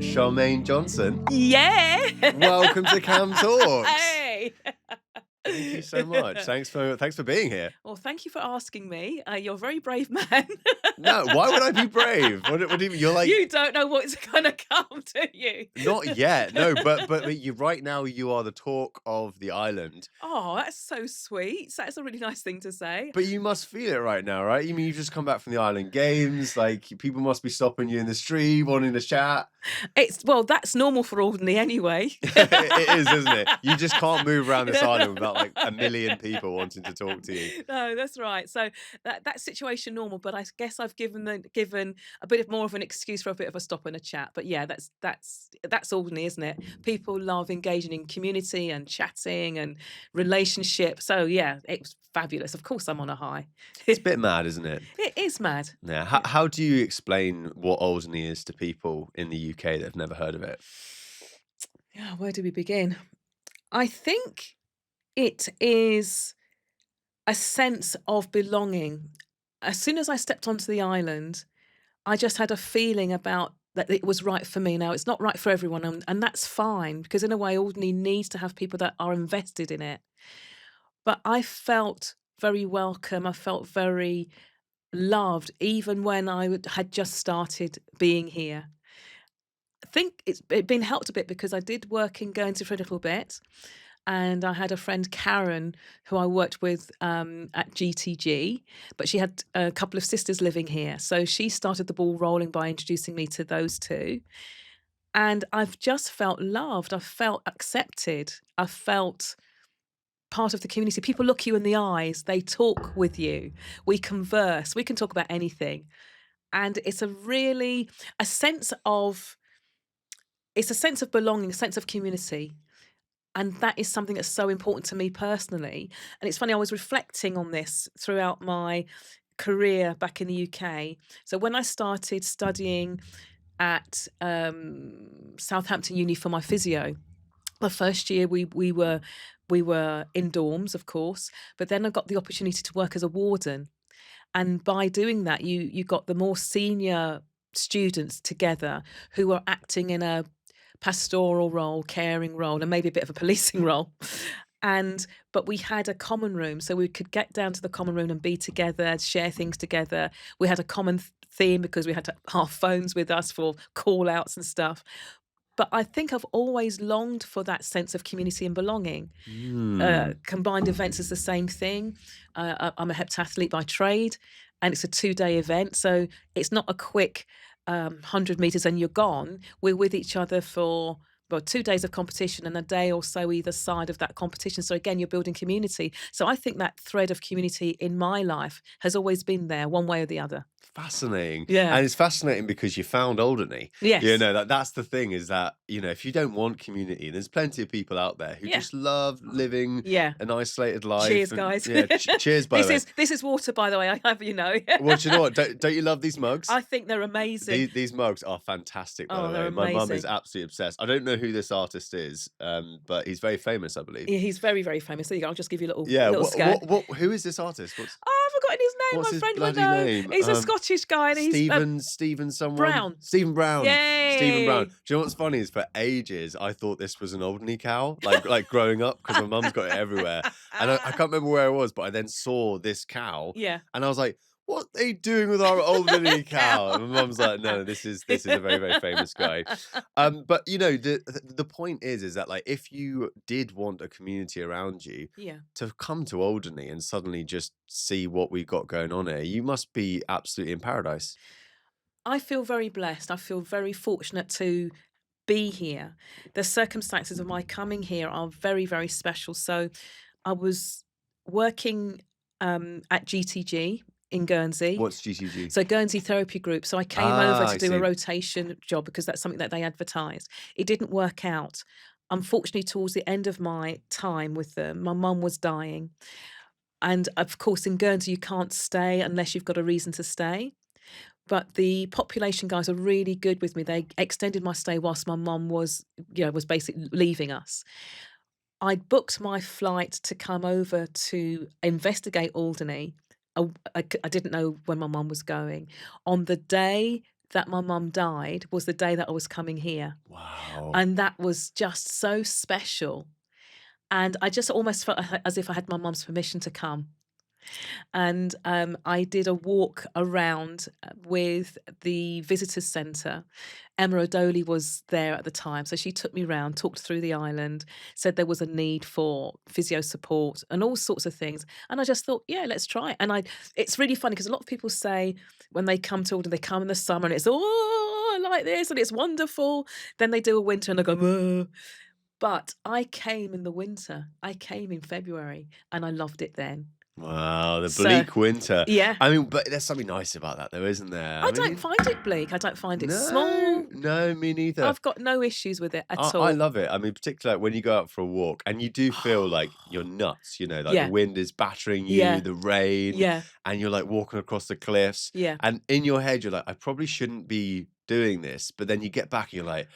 Charmaine Johnson, Yeah. welcome to CamTalks. Hey. Thank you so much. Thanks for being here. Well, thank you for asking me. You're a very brave man. No, why would I be brave? What do you mean? You're like, You don't know what's going to come to you. not yet. No, but you right now you are the talk of the island. Oh, that's so sweet. That's a really nice thing to say. But you must feel it right now, right? You mean you've just come back from the island games? Like people must be stopping you in the street, wanting to chat. Well, that's normal for Alderney anyway. It is, isn't it? You just can't move around this island without like a million people wanting to talk to you. No, that's right. So that situation normal, but I guess I've given a bit of more of an excuse for a bit of a stop and a chat. But yeah, that's Alderney, isn't it? People love engaging in community and chatting and relationships. So yeah, it was fabulous. Of course, I'm on a high. It's a bit mad, isn't it? It is mad. Yeah. How do you explain what Alderney is to people in the UK that have never heard of it? Yeah, where do we begin? I think it is a sense of belonging. As soon as I stepped onto the island, I just had a feeling about that it was right for me. Now, it's not right for everyone, and that's fine, because in a way, Alderney needs to have people that are invested in it. But I felt very welcome. I felt very loved, even when had just started being here. I think it's been helped a bit because I did work in Guernsey for a little bit. And I had a friend, Karen, who I worked with at GTG, but she had a couple of sisters living here. So she started the ball rolling by introducing me to those two. And I've just felt loved. I felt accepted. I felt part of the community. People look you in the eyes. They talk with you. We converse. We can talk about anything. And it's a sense of belonging, a sense of community. And that is something that's so important to me personally. And it's funny, I was reflecting on this throughout my career back in the UK. So when I started studying at Southampton Uni for my physio, the first year we were in dorms, of course, but then I got the opportunity to work as a warden. And by doing that, you got the more senior students together who were acting in a pastoral role, caring role, and maybe a bit of a policing role. But we had a common room, so we could get down to the common room and be together, share things together. We had a common theme because we had our phones with us for call outs and stuff. But I think I've always longed for that sense of community and belonging. Combined events is the same thing. I'm a heptathlete by trade, and it's a 2-day event. So it's not a quick 100 meters and you're gone. We're with each other for 2 days of competition and a day or so either side of that competition. So again, you're building community. So I think that thread of community in my life has always been there, one way or the other. Fascinating. Yeah. And it's fascinating because you found Alderney. Yes. You know, that's the thing is that, you know, if you don't want community, there's plenty of people out there who just love living an isolated life. Cheers, guys. Yeah, cheers, by the way. This is water, by the way. I have, you know. Well, do you know what? Don't you love these mugs? I think they're amazing. These mugs are fantastic, by the way. They're My mum is amazing. absolutely obsessed. I don't know who this artist is, but he's very famous, I believe. Yeah, he's very, very famous. There you go. I'll just give you a little scan. Who is this artist? I've forgotten his name. What's My his friend would bloody know. name? He's a Scottish guy. And he's Stephen someone? Brown. Stephen Brown. Yay! Stephen Brown. Do you know what's funny is for ages I thought this was an Alderney cow, like growing up, because my mum's got it everywhere. And I can't remember where I was, but I then saw this cow. Yeah. And I was like, what are they doing with our Alderney cow? And my mum's like, no, this is a very, very famous guy. But you know, the point is that like if you did want a community around you, to come to Alderney and suddenly just see what we've got going on here, you must be absolutely in paradise. I feel very blessed. I feel very fortunate to be here. The circumstances of my coming here are very, very special. So I was working at GTG in Guernsey. What's GTG? So Guernsey Therapy Group. So I came over to do a rotation job because that's something that they advertised. It didn't work out. Unfortunately, towards the end of my time with them, my mum was dying. And of course, in Guernsey, you can't stay unless you've got a reason to stay. But the population guys are really good with me. They extended my stay whilst my mum was basically leaving us. I'd booked my flight to come over to investigate Alderney. I didn't know when my mum was going. On the day that my mum died was the day that I was coming here. Wow. And that was just so special. And I just almost felt as if I had my mum's permission to come. And I did a walk around with the visitors centre. Emma O'Doherty was there at the time, so she took me round, talked through the island, said there was a need for physio support and all sorts of things. And I just thought, yeah, let's try it. And it's really funny because a lot of people say when they come to Alden, they come in the summer and it's I like this and it's wonderful. Then they do a winter and they go, "Ugh." But I came in the winter. I came in February and I loved it then. Wow, the So, bleak winter. yeah. I mean, but there's something nice about that, though, isn't there? I mean, don't find it bleak. I don't find it small. no, me neither. I've got no issues with it at all. I love it. I mean, particularly when you go out for a walk and you do feel like you're nuts, like Yeah. the wind is battering you, Yeah. the rain, Yeah. and you're like walking across the cliffs. Yeah. And in your head, you're like, I probably shouldn't be doing this. But then you get back and you're like,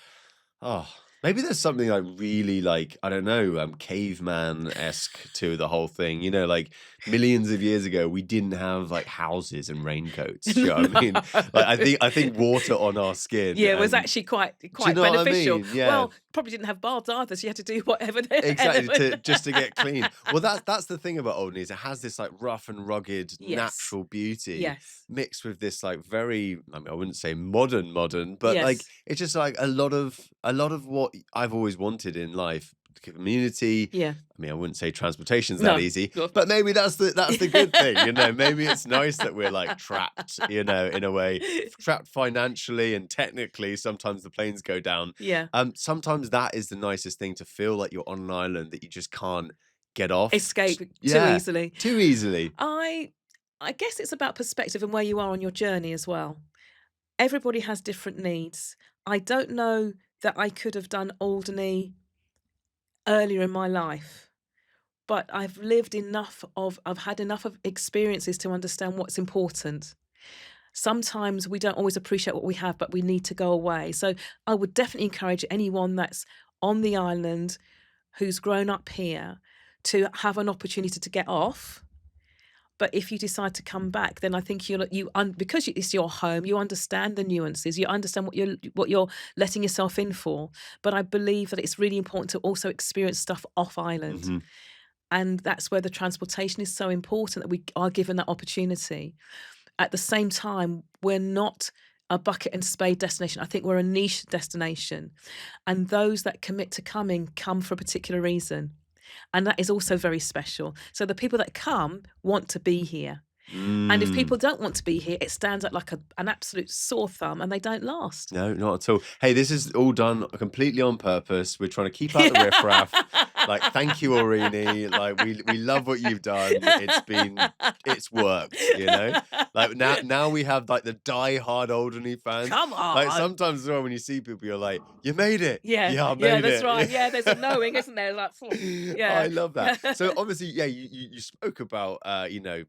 oh, maybe there's something like really like, I don't know, caveman-esque to the whole thing. Like millions of years ago, we didn't have like houses and raincoats. Do you know what I mean? Like I think water on our skin. Yeah, it was actually quite you know what I beneficial. mean? Yeah. Well, probably didn't have baths either, so you had to do whatever. Exactly, just to get clean. Well, that's the thing about Alderney is it has this like rough and rugged Yes. natural beauty Yes. mixed with this like very, I mean, I wouldn't say modern, but like Yes. it's just like a lot of what I've always wanted in life. Community. Yeah. I mean, I wouldn't say transportation's that No. easy, but maybe that's the good thing, Maybe it's nice that we're like trapped, in a way, trapped financially and technically. Sometimes the planes go down. Yeah. Sometimes that is the nicest thing, to feel like you're on an island that you just can't get off, Escape too Yeah, easily. too easily. I guess it's about perspective and where you are on your journey as well. Everybody has different needs. I don't know that I could have done Alderney earlier in my life, but I've had enough of experiences to understand what's important. Sometimes we don't always appreciate what we have, but we need to go away. So I would definitely encourage anyone that's on the island who's grown up here to have an opportunity to get off. But if you decide to come back, then I think because it's your home, you understand the nuances, you understand what you're letting yourself in for. But I believe that it's really important to also experience stuff off island. Mhm. And that's where the transportation is so important, that we are given that opportunity. At the same time, we're not a bucket and spade destination. I think we're a niche destination. And those that commit to coming come for a particular reason. And that is also very special. So the people that come want to be here. And if people don't want to be here, it stands out like an absolute sore thumb and they don't last. No, not at all. Hey, this is all done completely on purpose. We're trying to keep out the riffraff. Like, thank you, Alderney. Like, we love what you've done. It's worked, Like now we have like the die-hard Alderney fans. Come on. Like sometimes as well, when you see people, you're like, you made it. Yeah, I made that's it. right. Yeah, there's a knowing, isn't there? Like, yeah. I love that. So obviously, yeah, you spoke about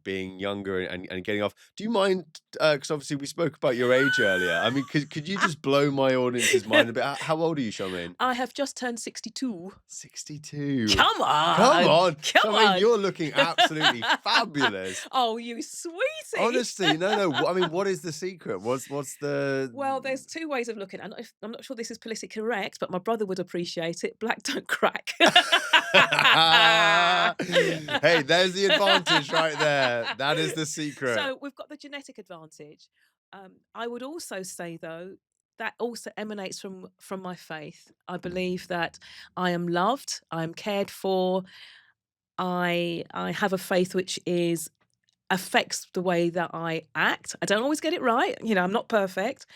being younger and getting off. Do you mind? Because obviously we spoke about your age earlier. I mean, could you just blow my audience's mind a bit? How old are you, Charmaine? I have just turned 62. 62. Come on. Come on. You're looking absolutely fabulous. Oh, you sweetie. Honestly, no. I mean, what is the secret? What's the... Well, there's two ways of looking. I'm not sure this is politically correct, but my brother would appreciate it. Black don't crack. Hey, there's the advantage right there. That is the secret. So we've got the genetic advantage. I would also say, though, that also emanates from my faith. I believe that I am loved, I am cared for. I have a faith which affects the way that I act. I don't always get it right. I'm not perfect,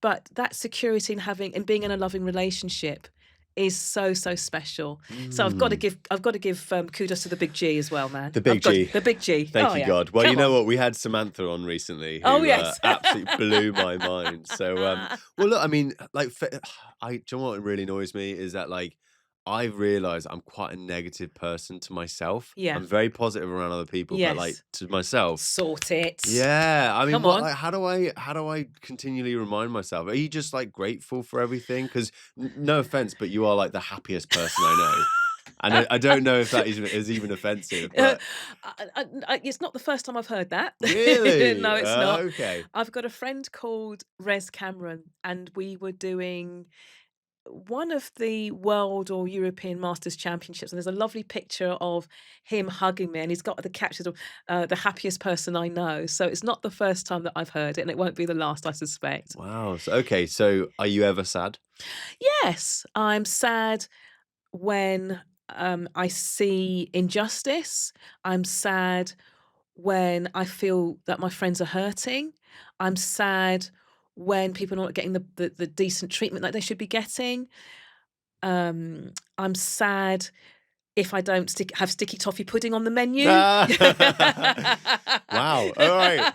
but that security in being in a loving relationship is so special. So I've got to give kudos to the big G as well, man. The big G. The big G. Thank you, God. Well, you know what? We had Samantha on recently who yes. absolutely blew my mind. So, well, look, I mean, like, do you know what really annoys me is that, like, I've realised I'm quite a negative person to myself. Yeah. I'm very positive around other people, but like to myself. Sort it. Yeah. I mean, Come on. like, how do I continually remind myself? Are you just like grateful for everything? Because no offense, but you are like the happiest person I know. And I don't know if that is even offensive, Uh, but it's not the first time I've heard that. really? No, it's not. Okay. I've got a friend called Rez Cameron, and we were doing one of the world or European Masters Championships, and there's a lovely picture of him hugging me, and he's got the captions of the happiest person I know. So it's not the first time that I've heard it, and it won't be the last, I suspect. Wow. So, okay, so are you ever sad? Yes, I'm sad when I see injustice. I'm sad when I feel that my friends are hurting. I'm sad when people are not getting the decent treatment that they should be getting. I'm sad if I don't have sticky toffee pudding on the menu. Ah. Wow. All right.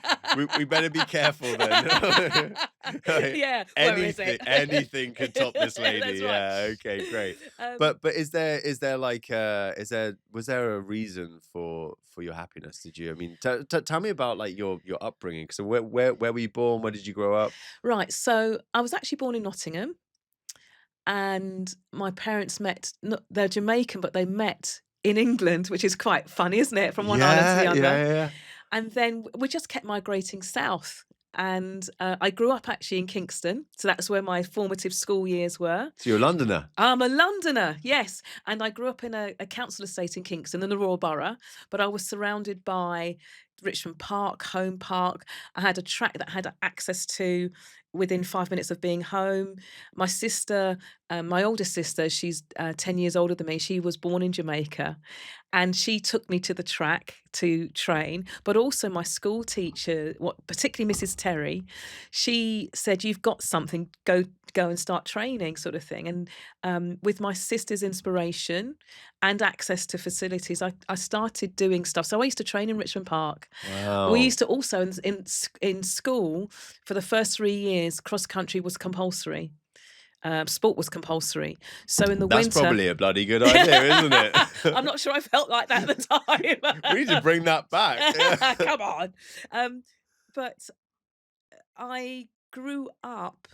We better be careful then. Like, Yeah, where is it? anything could top this lady. That's right. Yeah. Okay. Great. Um, But is there like was there a reason for your happiness? Did you? I mean, tell me about like your upbringing. So where were you born? Where did you grow up? right, so I was actually born in Nottingham, and my parents met. They're Jamaican, but they met in England, which is quite funny, isn't it? From one island to Yeah. the Yeah. other. Yeah. And then we just kept migrating south. And I grew up actually in Kingston. So that's where my formative school years were. So you're a Londoner. I'm a Londoner, yes. And I grew up in a council estate in Kingston in the Royal Borough, but I was surrounded by Richmond Park, Home Park. I had a track that I had access to within 5 minutes of being home. My sister, my oldest sister, she's 10 years older than me. She was born in Jamaica, and she took me to the track to train. But also my school teacher, particularly Mrs. Terry, she said, "You've got something. Go and start training," sort of thing. And with my sister's inspiration and access to facilities, I started doing stuff. So I used to train in Richmond Park. We Wow. used to also in school for the first 3 years, cross country was compulsory. Sport was compulsory. So in the That's winter, probably a bloody good idea, isn't it? I'm not sure I felt like that at the time. We need to bring that back. Yeah. Come on. But I grew up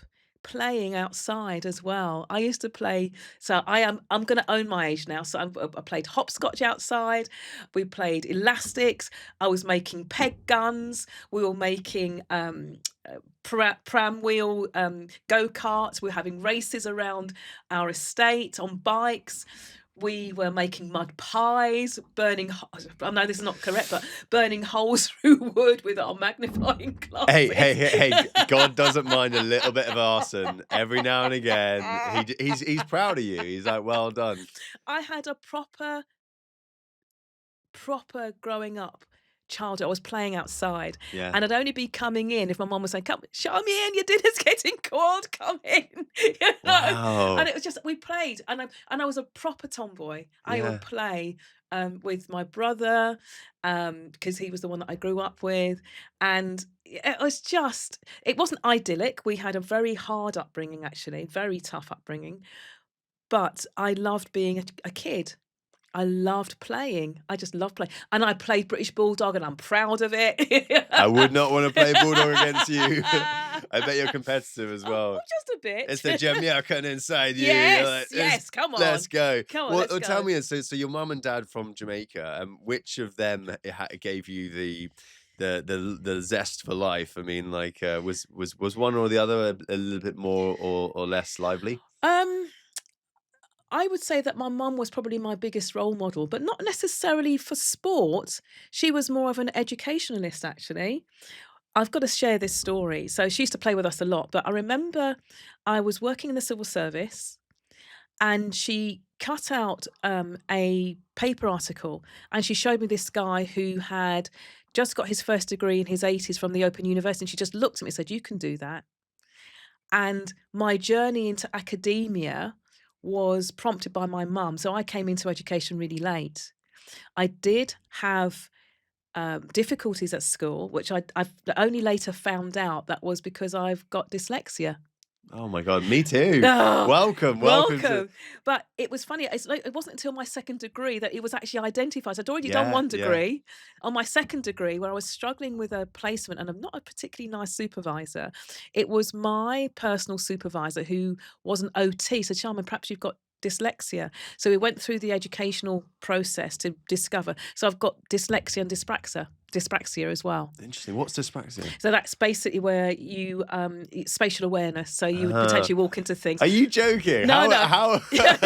playing outside as well. I used to play, so I'm going to own my age now. So I played hopscotch outside. We played elastics. I was making peg guns. We were making pram wheel go-karts. We were having races around our estate on bikes. We were making mud pies, I know this is not correct, but burning holes through wood with our magnifying glasses. Hey! God doesn't mind a little bit of arson every now and again. He's proud of you. He's like, well done. I had a proper growing up childhood. I was playing outside, Yeah. and I'd only be coming in if my mum was saying, "Come, show me in. Your dinner's getting cold. Come in." You know? Wow. And it was just we played, and I was a proper tomboy. I Yeah. would play with my brother because he was the one that I grew up with, and it wasn't idyllic. We had a very hard upbringing, actually, very tough upbringing. But I loved being a kid. I loved playing. I just loved playing. And I played British Bulldog, and I'm proud of it. I would not want to play Bulldog against you. I bet you're competitive as well. Oh, just a bit. It's the Jamaican inside you. Yes, You're like, yes, come on. Let's go. Come on, Well, let's tell go. me, so your mum and dad from Jamaica, which of them gave you the zest for life? I mean, like, was one or the other a little bit more or less lively? I would say that my mum was probably my biggest role model, but not necessarily for sport. She was more of an educationalist, actually. I've got to share this story. So she used to play with us a lot, but I remember I was working in the civil service, and she cut out a paper article, and she showed me this guy who had just got his first degree in his 80s from the Open University, and she just looked at me and said, "You can do that." And my journey into academia was prompted by my mum. So I came into education really late. I did have difficulties at school, which I've only later found out that was because I've got dyslexia. Oh my God, me too. Oh, Welcome. welcome. But it was funny. It wasn't until my second degree that it was actually identified. So I'd already done one Yeah. degree. On my second degree, where I was struggling with a placement, and I'm not a particularly nice supervisor, it was my personal supervisor who was an OT. So, Charmaine, perhaps you've got dyslexia. So we went through the educational process to discover. So I've got dyslexia and dyspraxia as well. Interesting. What's dyspraxia? So that's basically where you it's spatial awareness. So you would Ah. potentially walk into things. Are you joking? No, no. How? No.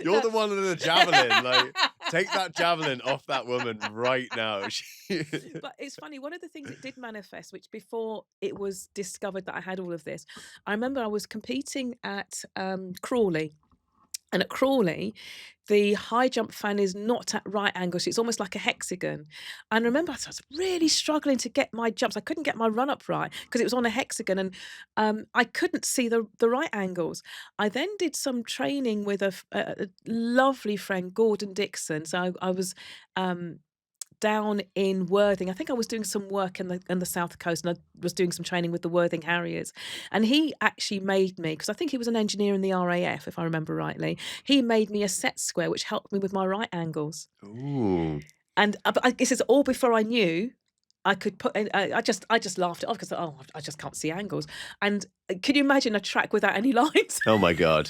You're the one with the javelin. Like, take that javelin off that woman right now. But it's funny, one of the things it did manifest, which before it was discovered that I had all of this, I remember I was competing at Crawley. And at Crawley, the high jump fan is not at right angles. It's almost like a hexagon. And remember, I was really struggling to get my jumps. I couldn't get my run up right because it was on a hexagon, and I couldn't see the right angles. I then did some training with a lovely friend, Gordon Dixon. So I was down in Worthing. I think I was doing some work in the South Coast, and I was doing some training with the Worthing Harriers. And he actually made me, because I think he was an engineer in the RAF, if I remember rightly, he made me a set square, which helped me with my right angles. Ooh. And I guess it's all before I knew I could put. I just laughed it off because I just can't see angles. And can you imagine a track without any lines? Oh my God.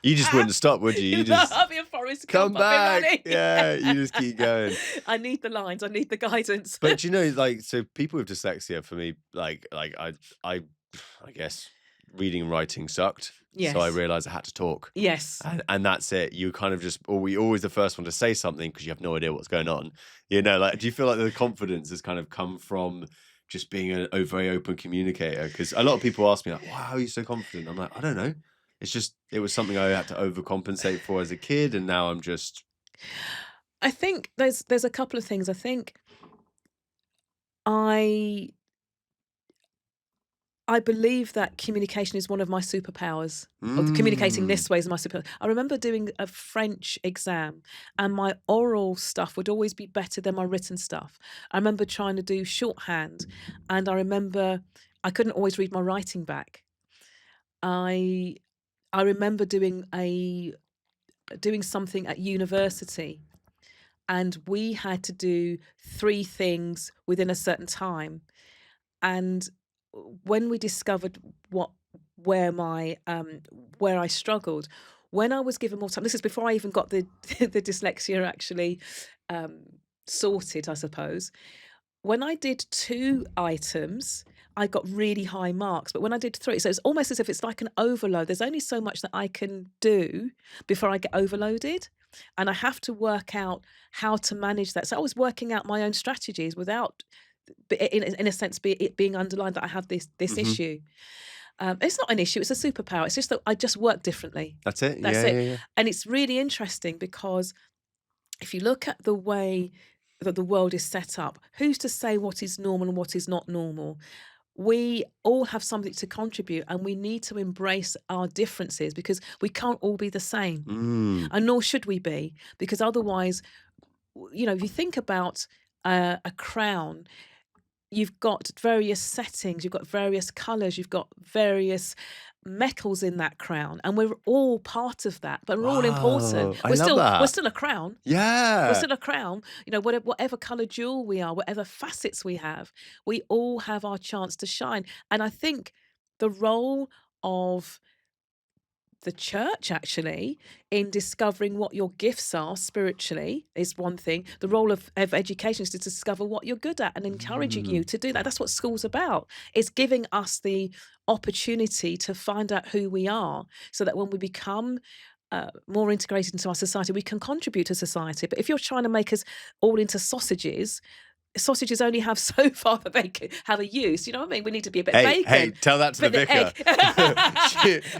You just wouldn't stop, would you? You just I'll be a Forrest come Gump, I'll be back. running. Yeah, you just keep going. I need the lines. I need the guidance. But you know, like, so people with dyslexia, for me, like I guess reading and writing sucked. Yes. So I realized I had to talk. Yes. And that's it. You kind of just, or we always the first one to say something because you have no idea what's going on. You know, like, do you feel like the confidence has kind of come from just being a very open communicator? Because a lot of people ask me, like, wow, how are you so confident? I'm like, I don't know. It's just, it was something I had to overcompensate for as a kid. And now I'm just. I think there's a couple of things. I think I believe that communication is one of my superpowers. Or communicating this way is my superpower. I remember doing a French exam, and my oral stuff would always be better than my written stuff. I remember trying to do shorthand, and I remember I couldn't always read my writing back. I remember doing something at university, and we had to do 3 things within a certain time. And when we discovered where I struggled, when I was given more time, this is before I even got the the dyslexia actually sorted, I suppose. When I did 2 items, I got really high marks, but when I did 3, so it's almost as if it's like an overload. There's only so much that I can do before I get overloaded, and I have to work out how to manage that. So I was working out my own strategies without, in a sense, it being underlined that I have this Mhm. issue. It's not an issue; it's a superpower. It's just that I just work differently. That's it. That's Yeah, it. yeah, yeah. And it's really interesting because if you look at the way that the world is set up, who's to say what is normal and what is not normal? We all have something to contribute, and we need to embrace our differences because we can't all be the same, and nor should we be, because otherwise, you know, if you think about a crown, you've got various settings, you've got various colours, you've got various metals in that crown, and we're all part of that, but we're all important. Wow, I love that. We're still a crown. Yeah. We're still a crown. You know, whatever colour jewel we are, whatever facets we have, we all have our chance to shine. And I think the role of the church actually in discovering what your gifts are spiritually is one thing. The role of education is to discover what you're good at and encouraging you to do that. That's what school's about. It's giving us the opportunity to find out who we are so that when we become more integrated into our society, we can contribute to society. But if you're trying to make us all into sausages only have so far that they can have a use. You know what I mean? We need to be a bit bacon. Hey, tell that to the vicar.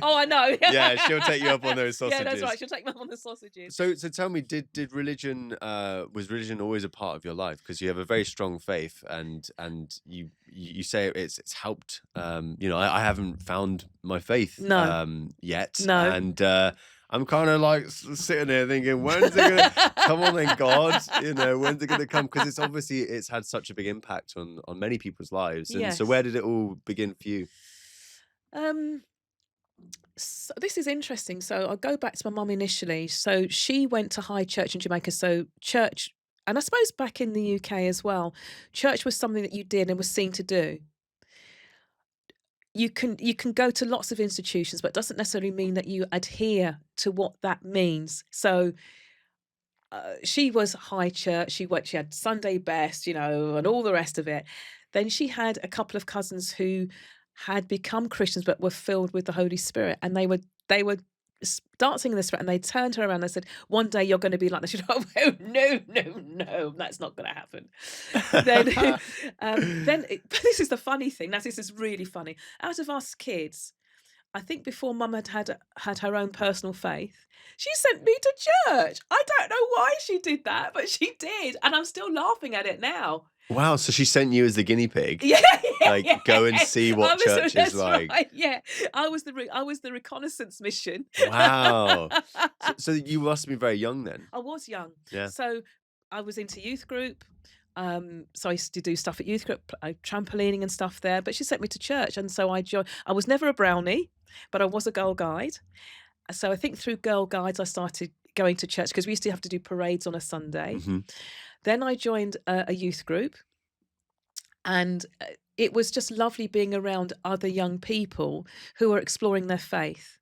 Oh, I know. Yeah, she'll take you up on those sausages. Yeah, that's right. She'll take me up on the sausages. So tell me, did religion was religion always a part of your life? Because you have a very strong faith, and you say it's helped. You know, I haven't found my faith yet. No. And I'm kind of like sitting there thinking, when's it gonna come on then, God? You know, when's it gonna come? Because it's had such a big impact on many people's lives. And so where did it all begin for you? So this is interesting. So I'll go back to my mum initially. So she went to high church in Jamaica. So church, and I suppose back in the UK as well, church was something that you did and was seen to do. you can go to lots of institutions, but it doesn't necessarily mean that you adhere to what that means. So she was high church. She had Sunday best, and all the rest of it. Then she had a couple of cousins who had become Christians but were filled with the Holy Spirit, and they were dancing in the Spirit, and they turned her around and they said, "One day you're going to be like this." She went, "Oh no, no, no, that's not going to happen." Then, but this is the funny thing. Now, this is really funny. Out of us kids, I think before Mum had her own personal faith, she sent me to church. I don't know why she did that, but she did, and I'm still laughing at it now. Wow, so she sent you as the guinea pig? Yeah, Like, go and see what church is that's like. right, yeah. I was the reconnaissance mission. Wow. So you must have been very young then. I was young. Yeah. So I was into youth group. So I used to do stuff at youth group, trampolining and stuff there. But she sent me to church, and so I joined. I was never a brownie, but I was a Girl Guide. So I think through Girl Guides I started going to church because we used to have to do parades on a Sunday. Mhm. Then I joined a youth group, and it was just lovely being around other young people who were exploring their faith.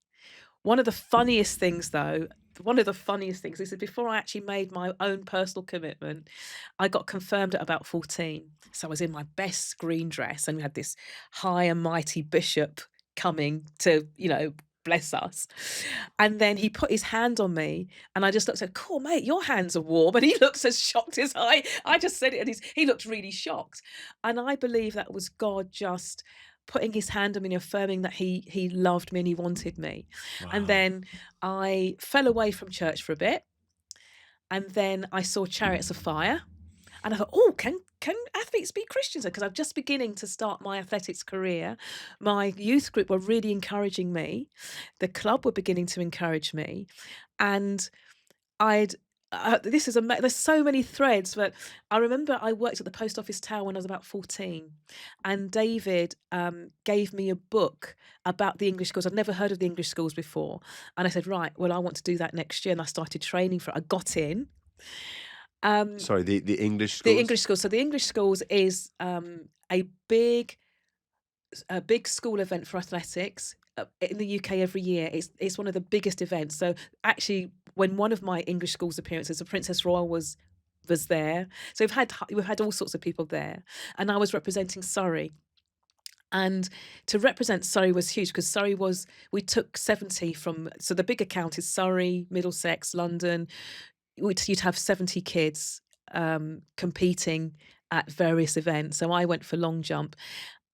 One of the funniest things, though, is that before I actually made my own personal commitment, I got confirmed at about 14. So I was in my best green dress, and we had this high and mighty bishop coming to, bless us. And then he put his hand on me, and I just looked and said, "Cool, mate, your hands are warm." And he looks as shocked as I just said it, and he looked really shocked. And I believe that was God just putting his hand on me and affirming that he loved me and he wanted me. And Wow. then I fell away from church for a bit, and then I saw Chariots of Fire, and I thought, "Oh, can athletes be Christians?" Because I'm just beginning to start my athletics career. My youth group were really encouraging me. The club were beginning to encourage me, and I'd there's so many threads, but I remember I worked at the post office tower when I was about 14, and David gave me a book about the English schools. I'd never heard of the English schools before, and I said, "Right, well, I want to do that next year," and I started training for it. I got in. Sorry, the English The schools? English schools. So the English schools is a big school event for athletics in the UK every year. It's one of the biggest events. So actually, when one of my English schools appearances, the Princess Royal was there. So we've had all sorts of people there, and I was representing Surrey. And to represent Surrey was huge because we took 70 from, so the bigger counties, Surrey, Middlesex, London. You'd have 70 kids competing at various events. So I went for long jump.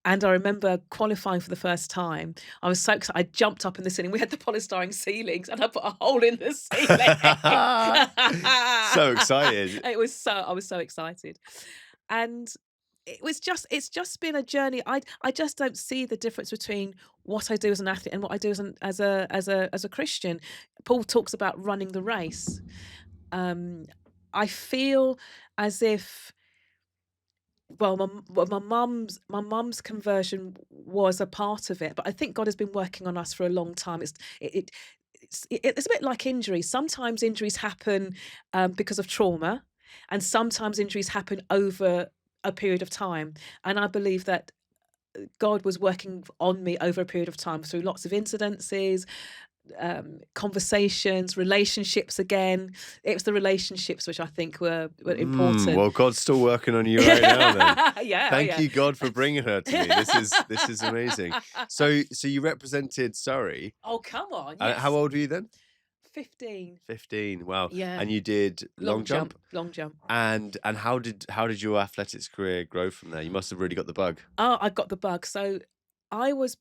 And I remember qualifying for the first time. I was so excited. I jumped up in the ceiling. We had the polystyrene ceilings, and I put a hole in the ceiling. So excited. I was so excited. And it's just been a journey. I just don't see the difference between what I do as an athlete and what I do as a Christian. Paul talks about running the race. I feel as if, well, my mum's conversion was a part of it, but I think God has been working on us for a long time. It's a bit like injuries. Sometimes injuries happen because of trauma, and sometimes injuries happen over a period of time. And I believe that God was working on me over a period of time through lots of incidences, conversations, relationships. Again, it was the relationships which I think were important. Well, God's still working on you right now then. Yeah, Thank you, God, for bringing her to me. This is amazing. So you represented Surrey. Oh, come on. Yes. How old were you then? 15. 15. Wow. Yeah. And you did long jump? Long jump. And how did your athletics career grow from there? You must have really got the bug. Oh, I got the bug. So I was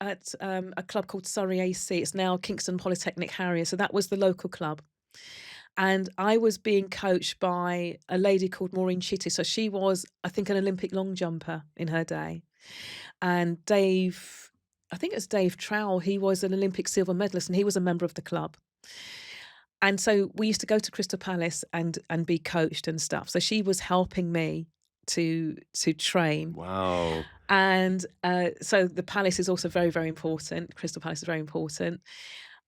at a club called Surrey AC. It's now Kingston Polytechnic Harrier. So that was the local club. And I was being coached by a lady called Maureen Chitty. So she was, I think, an Olympic long jumper in her day. And I think it was Dave Trowell, he was an Olympic silver medalist, and he was a member of the club. And so we used to go to Crystal Palace and be coached and stuff. So she was helping me to train. Wow. And so the Palace is also very, very important. Crystal Palace is very important.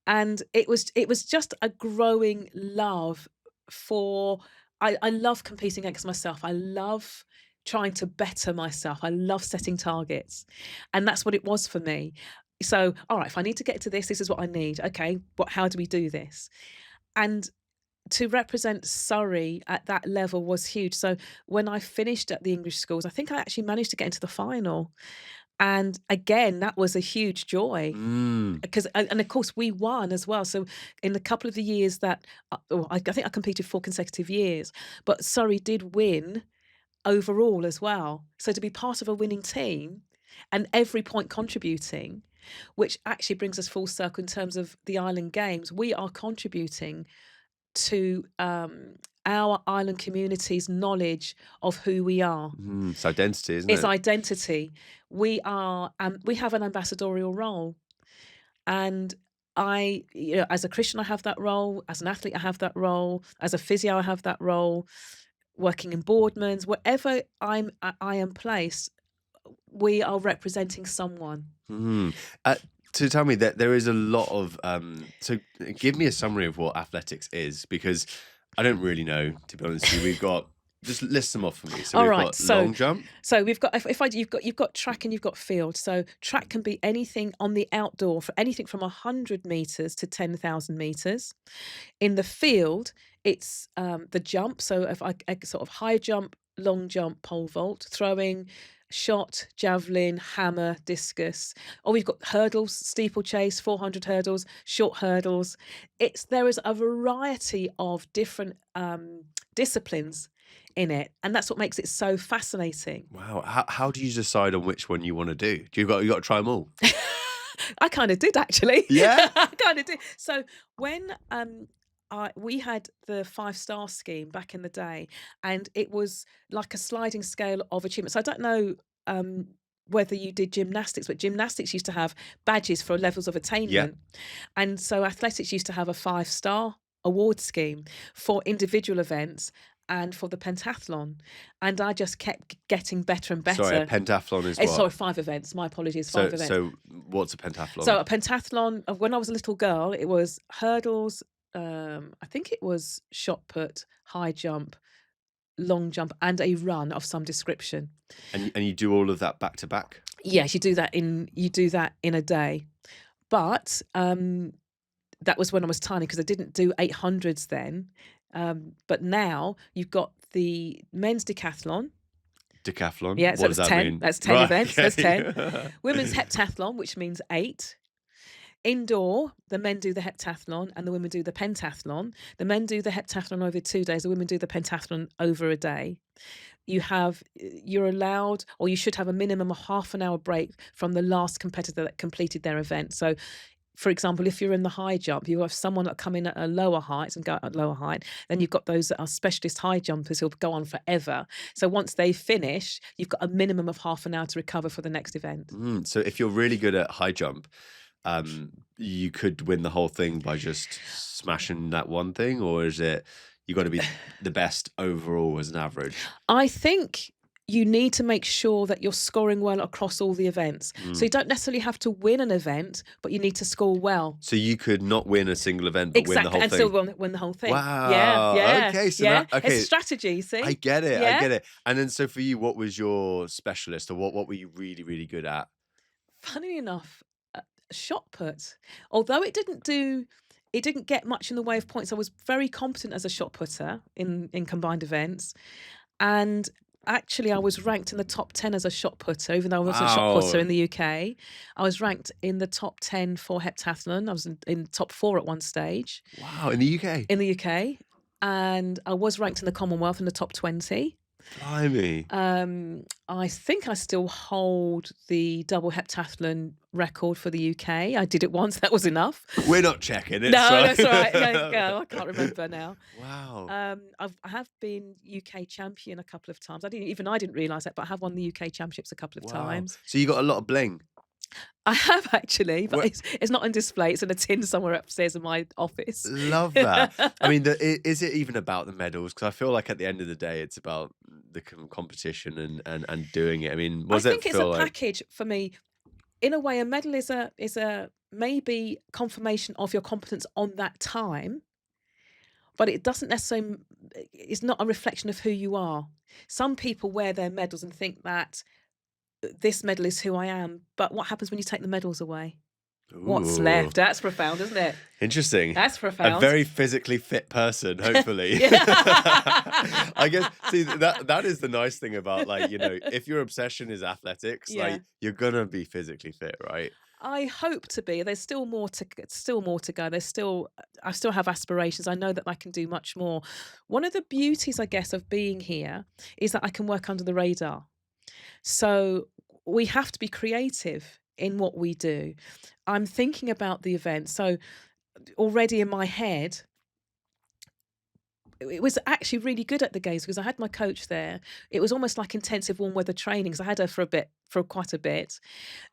And it was just a growing love for, I love competing against myself. I love trying to better myself. I love setting targets. And that's what it was for me. So, all right, if I need to get to this, this is what I need. Okay, how do we do this? And to represent Surrey at that level was huge. So when I finished at the English schools, I think I actually managed to get into the final. And again, that was a huge joy Mm. because, and of course, we won as well. So in a couple of the years that, I think I competed 4 consecutive years, but Surrey did win overall as well. So to be part of a winning team and every point contributing, which actually brings us full circle in terms of the Island Games, we are contributing to our island community's knowledge of who we are. It's identity, isn't It's it? identity. We are, we have an ambassadorial role, and I, as a Christian, I have that role. As an athlete, I have that role. As a physio, I have that role. Working in boardmans, wherever I am placed, we are representing someone. To tell me that there is a lot of so give me a summary of what athletics is, because I don't really know, to be honest with you. We've got, just list them off for me. So All we've right, got so- long jump. So we've got, you've got track and you've got field. So track can be anything on the outdoor, for anything from 100 meters to 10,000 meters. In the field, it's the jump. So if I sort of high jump, long jump, pole vault, throwing, shot, javelin, hammer, discus. Or we've got hurdles, steeplechase, 400 hurdles, short hurdles. There is a variety of different disciplines in it, and that's what makes it so fascinating. Wow. How do you decide on which one you want to do? You got to try them all? I kind of did, actually. Yeah? I kind of did. So when we had the 5-star scheme back in the day, and it was like a sliding scale of achievement. So I don't know whether you did gymnastics, but gymnastics used to have badges for levels of attainment. And so athletics used to have a 5-star award scheme for individual events and for the pentathlon. And I just kept getting better and better. Sorry, a pentathlon is what? Sorry, 5 events. My apologies, 5 events. So what's a pentathlon? So a pentathlon, when I was a little girl, it was hurdles, I think it was shot put, high jump, long jump, and a run of some description. And you do all of that back to back? Yes, you do that in a day. But that was when I was tiny, because I didn't do 800s then. But now you've got the men's decathlon. Decathlon? Yeah, so What does that's that 10. mean? That's 10 Right, events. That's okay. 10. Women's heptathlon, which means 8. Indoor, the men do the heptathlon and the women do the pentathlon. The men do the heptathlon over 2 days. The women do the pentathlon over a day. You're allowed, or you should have a minimum of half an hour break from the last competitor that completed their event. So, for example, if you're in the high jump, you have someone that come in at a lower height and go at lower height. Then you've got those that are specialist high jumpers who'll go on forever. So once they finish, you've got a minimum of half an hour to recover for the next event. So if you're really good at high jump, you could win the whole thing by just smashing that one thing, or is it you got to be the best overall as an average? I think you need to make sure that you're scoring well across all the events. So you don't necessarily have to win an event, but you need to score well. So you could not win a single event, but win the whole and thing. still win the whole thing. Wow. Yeah. Okay. So yeah. okay. It's strategy. See, I get it. Yeah? I get it. And then, so for you, what was your specialist, or what were you really, really good at? Funny enough, shot put. Although it didn't get much in the way of points. I was very competent as a shot putter in combined events, and actually I was ranked in the top 10 as a shot putter, even though I wasn't a shot putter in the UK. I was ranked in the top 10 for heptathlon. I was in top 4 at one stage. Wow, in the UK? In the UK. And I was ranked in the Commonwealth in the top 20. Blimey. I think I still hold the double heptathlon record for the UK. I did it once. That was enough. We're not checking it. No, so. that's all right. No, I can't remember now. Wow. I have been UK champion a couple of times. I didn't realise that, but I have won the UK championships a couple of times. So you got a lot of bling. I have actually, but it's not on display. It's in a tin somewhere upstairs in my office. Love that. I mean, is it even about the medals? Because I feel like at the end of the day, it's about the competition and doing it. I mean, I think it's a package for me. In a way, a medal is a maybe confirmation of your competence on that time, but it doesn't necessarily, it's not a reflection of who you are. Some people wear their medals and think that this medal is who I am, but what happens when you take the medals away? What's Ooh, left? That's profound, isn't it? interesting. That's A profound. very physically fit person, hopefully. Yeah. I guess, see, that is the nice thing about, like, if your obsession is athletics, Yeah. like, you're gonna be physically fit, right? I hope to be. There's still more to go. I still have aspirations. I know that I can do much more. One of the beauties, I guess, of being here is that I can work under the radar. So we have to be creative in what we do. I'm thinking about the event. So already in my head, it was actually really good at the games because I had my coach there. It was almost like intensive warm weather training because I had her for quite a bit.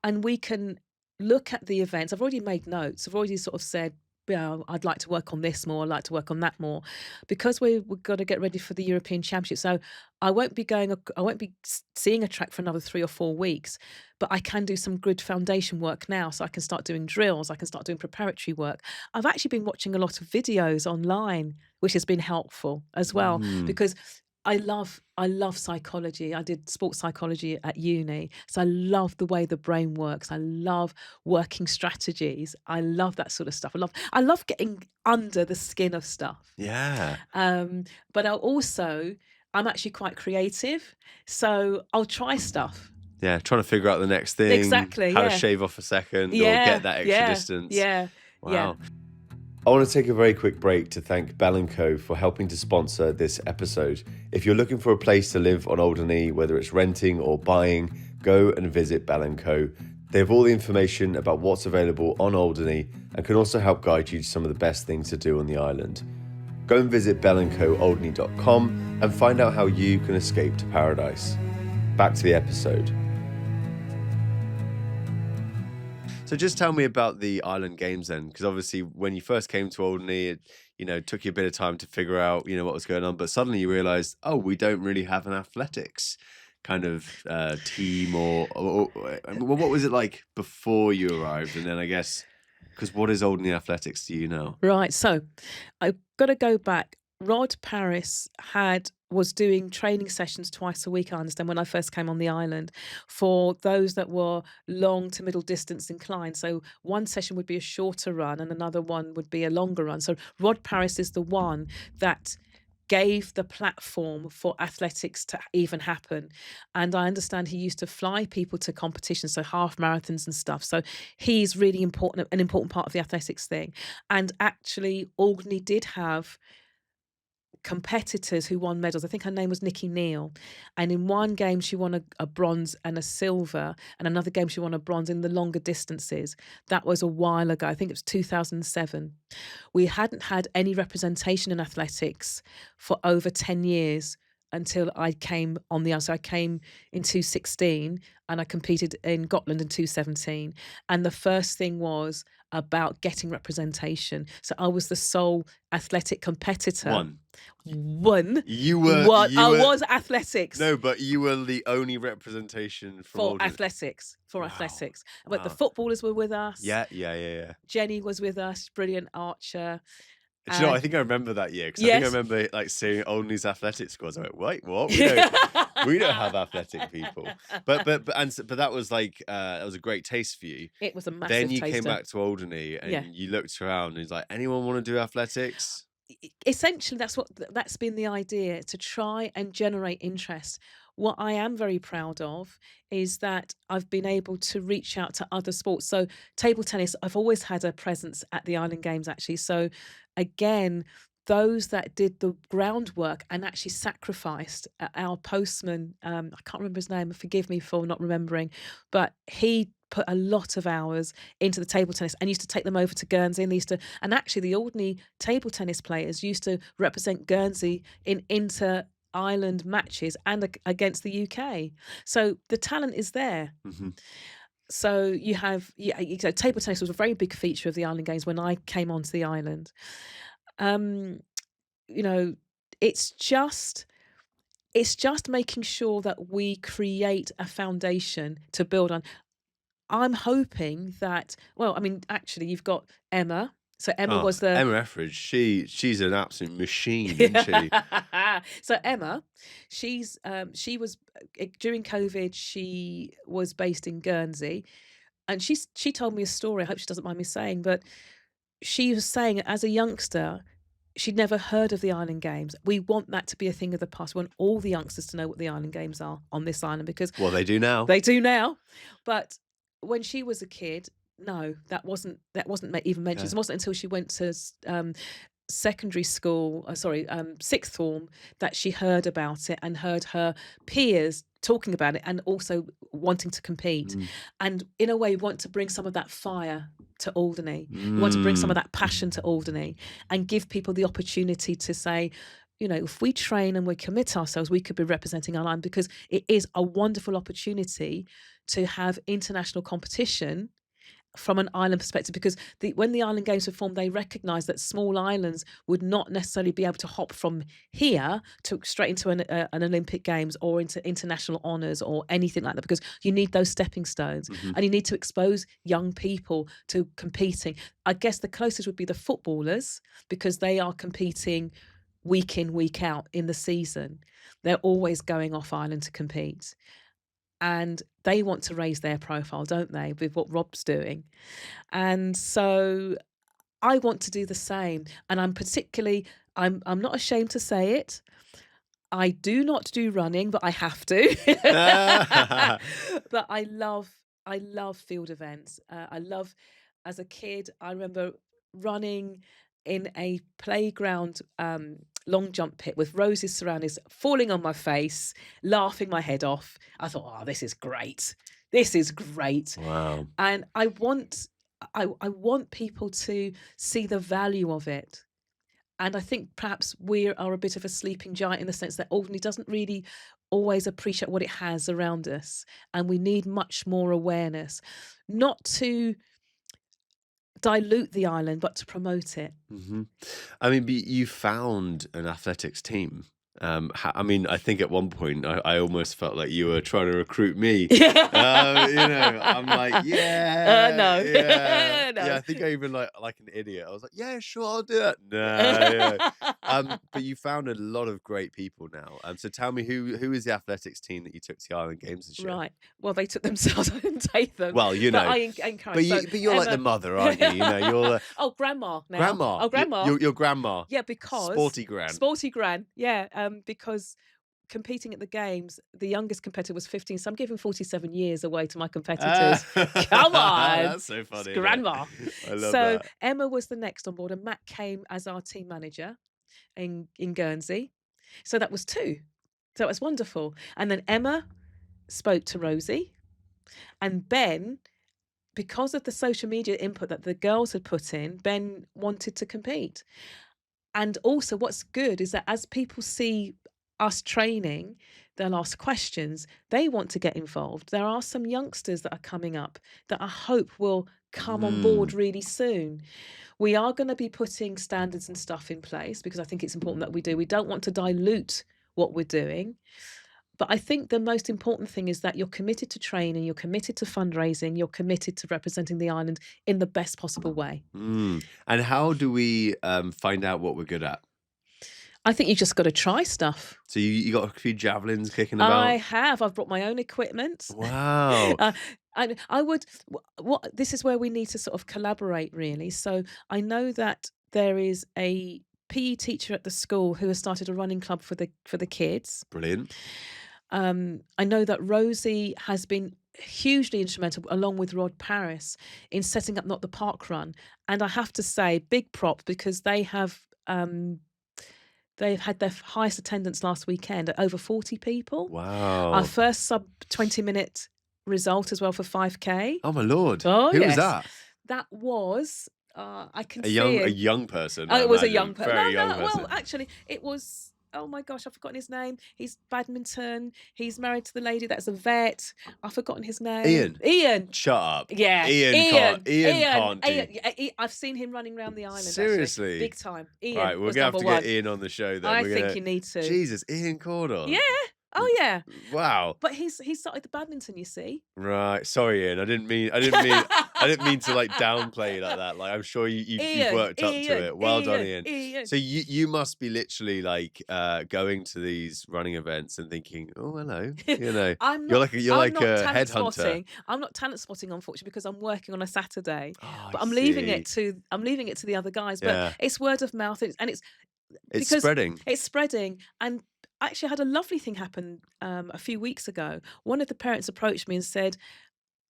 And we can look at the events. I've already made notes. I've already sort of said, yeah, I'd like to work on this more. I'd like to work on that more, because we've got to get ready for the European Championship. So I won't be seeing a track for another 3 or 4 weeks, but I can do some good foundation work now. So I can start doing drills. I can start doing preparatory work. I've actually been watching a lot of videos online, which has been helpful as well, Mm. because I love psychology. I did sports psychology at uni. So I love the way the brain works. I love working strategies. I love that sort of stuff. I love getting under the skin of stuff. Yeah. But I'm actually quite creative. So I'll try stuff. Yeah, trying to figure out the next thing. Exactly, How to yeah. shave off a second or Yeah, get that extra yeah, distance. yeah, yeah. Wow. I want to take a very quick break to thank Bell & Co for helping to sponsor this episode. If you're looking for a place to live on Alderney, whether it's renting or buying, go and visit Bell & Co. They have all the information about what's available on Alderney and can also help guide you to some of the best things to do on the island. Go and visit bellandcoalderney.com and find out how you can escape to paradise. Back to the episode. So just tell me about the Island Games then, because obviously when you first came to Alderney, it took you a bit of time to figure out, what was going on. But suddenly you realised, oh, we don't really have an athletics kind of team, or what was it like before you arrived? And then I guess, because what is Alderney Athletics to you now? Right. So I've got to go back. Rod Paris was doing training sessions twice a week, I understand, when I first came on the island, for those that were long to middle distance inclined. So one session would be a shorter run and another one would be a longer run. So Rod Paris is the one that gave the platform for athletics to even happen. And I understand he used to fly people to competitions, so half marathons and stuff. So he's really an important part of the athletics thing. And actually, Alderney did have competitors who won medals. I think her name was Nikki Neal, and in one game she won a bronze and a silver, and another game she won a bronze in the longer distances. That was a while ago. I think it was 2007. We hadn't had any representation in athletics for over 10 years until I came on the island. So I came in 2016 and I competed in Gotland in 2017. And the first thing was about getting representation. So I was the sole athletic competitor. One. You were. I was athletics. No, but you were the only representation for athletics. Wow. Athletics. Wow. But the footballers were with us. Yeah. Jenny was with us, brilliant archer. Do you know, I think I remember that year, because I think I remember seeing Alderney's athletics squads. I went, wait, what? We don't have athletic people. But that was that was a great taste for you. It was a massive Then you taster. came back to Alderney and you looked around and it's like, anyone want to do athletics? Essentially, that's been the idea, to try and generate interest. What I am very proud of is that I've been able to reach out to other sports. So table tennis, I've always had a presence at the Island Games, actually. So again, those that did the groundwork and actually sacrificed, our postman, I can't remember his name, forgive me for not remembering, but he put a lot of hours into the table tennis and used to take them over to Guernsey, and actually the Alderney table tennis players used to represent Guernsey in inter-island matches and against the UK. So the talent is there. Mm-hmm. So you have, table tennis was a very big feature of the Island Games when I came onto the island. It's just making sure that we create a foundation to build on. I'm hoping that, actually, you've got Emma, So Emma Oh, was the Emma Etheridge, she's an absolute machine, isn't she? so Emma, she was during COVID. She was based in Guernsey, and she told me a story. I hope she doesn't mind me saying, but she was saying as a youngster, she'd never heard of the Island Games. We want that to be a thing of the past. We want all the youngsters to know what the Island Games are on this island because Well, they do now. they do now. But when she was a kid, no, that wasn't even mentioned. Yeah. It wasn't until she went to secondary school, sixth form, that she heard about it and heard her peers talking about it and also wanting to compete. Mm. And in a way, we want to bring some of that fire to Alderney. We want to bring some of that passion to Alderney and give people the opportunity to say, you know, if we train and we commit ourselves, we could be representing our line, because it is a wonderful opportunity to have international competition from an island perspective, because when the Island Games were formed, they recognised that small islands would not necessarily be able to hop from here to straight into an Olympic Games or into international honours or anything like that, because you need those stepping stones and you need to expose young people to competing. I guess the closest would be the footballers, because they are competing week in, week out in the season. They're always going off island to compete. And they want to raise their profile, don't they, with what Rob's doing? And so I want to do the same. And I'm not ashamed to say it. I do not do running, but I have to. But I love field events. As a kid, I remember running in a playground long jump pit with Rose's surroundings, falling on my face, laughing my head off. I thought, oh, this is great. This is great. Wow. And I want people to see the value of it. And I think perhaps we are a bit of a sleeping giant in the sense that Alderney doesn't really always appreciate what it has around us. And we need much more awareness, not to dilute the island, but to promote it. I mean, you found an athletics team. I mean, I think at one point I almost felt like you were trying to recruit me. You know, I'm like, No. yeah. No. Yeah, I think I even like an idiot. I was like, yeah, sure, I'll do it. No. But you found a lot of great people now. So tell me, who is the athletics team that you took to the Island Games this year? Right. Well, they took themselves. I didn't take them. Well, you but know, I encourage. but you're like the mother, aren't you? You know, you're oh, grandma now. grandma. Oh, grandma. Your grandma. Yeah, because Sporty Gran. Sporty Gran. Yeah, because competing at the games, the youngest competitor was 15, so I'm giving 47 years away to my competitors. Come on. That's so funny. It's grandma. I love So that. Emma was the next on board, and Matt came as our team manager in Guernsey. So that was 2. So it was wonderful. And then Emma spoke to Rosie, and Ben, because of the social media input that the girls had put in, Ben wanted to compete. And also what's good is that as people see us training, they'll ask questions. They want to get involved. There are some youngsters that are coming up that I hope will come on board really soon. We are going to be putting standards and stuff in place because I think it's important that we do. We don't want to dilute what we're doing. But I think the most important thing is that you're committed to training, you're committed to fundraising, you're committed to representing the island in the best possible way. And how do we find out what we're good at? I think you just got to try stuff. So you got a few javelins kicking about? I have. I've brought my own equipment. Wow. And I would. This is where we need to sort of collaborate, really. So I know that there is a PE teacher at the school who has started a running club for the kids. Brilliant. I know that Rosie has been hugely instrumental, along with Rod Paris, in setting up Not the Park Run. And I have to say, big prop, because they have. They've had their highest attendance last weekend at over 40 people. Wow. Our first sub 20-minute result as well for 5K. Oh my Lord. Oh, Who yes. was that? That was I can A see young person. Oh, I it was a imagine. young person. Very No, young person. well, actually, it was. Oh my gosh, I've forgotten his name. He's badminton. He's married to the lady that's a vet. I've forgotten his name. Ian. Shut up. Yeah. Ian can't do. I've seen him running around the island. Seriously? Actually. Big time. Ian. Right, we're was going to have number to one. get Ian on the show then. I think you need to. Jesus, Ian Cordon. Yeah. Oh yeah, Wow. but he started the badminton, you see. Right. Sorry, Ian. I didn't mean to like downplay you like that. Like I'm sure you've Ian, worked up to Ian, it. Well done, Ian, Ian. Ian. So you must be literally like going to these running events and thinking, oh hello, I'm you're not like you're I'm like not a talent headhunter. spotting. I'm not talent spotting, unfortunately, because I'm working on a Saturday. Oh, I But see. I'm leaving it to the other guys. But Yeah, it's word of mouth, and it's it's because spreading. it's spreading. And actually, I had a lovely thing happen a few weeks ago. One of the parents approached me and said,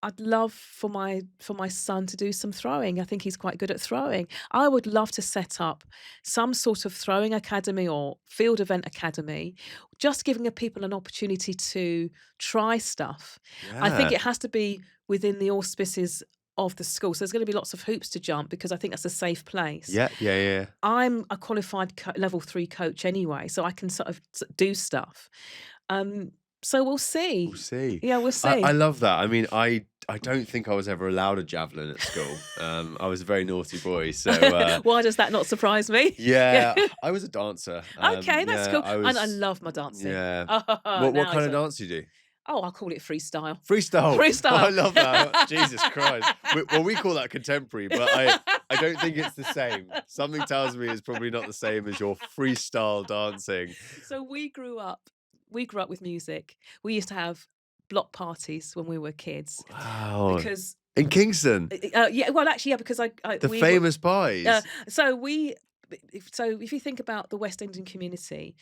I'd love for my son to do some throwing. I think he's quite good at throwing. I would love to set up some sort of throwing academy or field event academy, just giving people an opportunity to try stuff. I think Yeah, it has to be within the auspices of the school. So there's going to be lots of hoops to jump because I think that's a safe place. yeah, yeah, yeah. I'm a qualified level 3 coach anyway, so I can sort of do stuff. Um, so we'll We'll see. see. Yeah, we'll I see. love that. I mean, I don't think I was ever allowed a javelin at school. I was a very naughty boy, so Why does that not surprise me? yeah, I was a dancer. Okay, that's Yeah, cool. I And I was. love my dancing. Yeah. Oh, What now kind it's of dance do you do? oh, I'll call it freestyle. Freestyle. I Freestyle. love that. Jesus Christ. We call that contemporary, but I don't think it's the same. Something tells me it's probably not the same as your freestyle dancing. So we grew up with music. We used to have block parties when we were kids Wow. because In Kingston, yeah, well actually yeah, because the we were famous pies. so we so if you think about the West Indian community,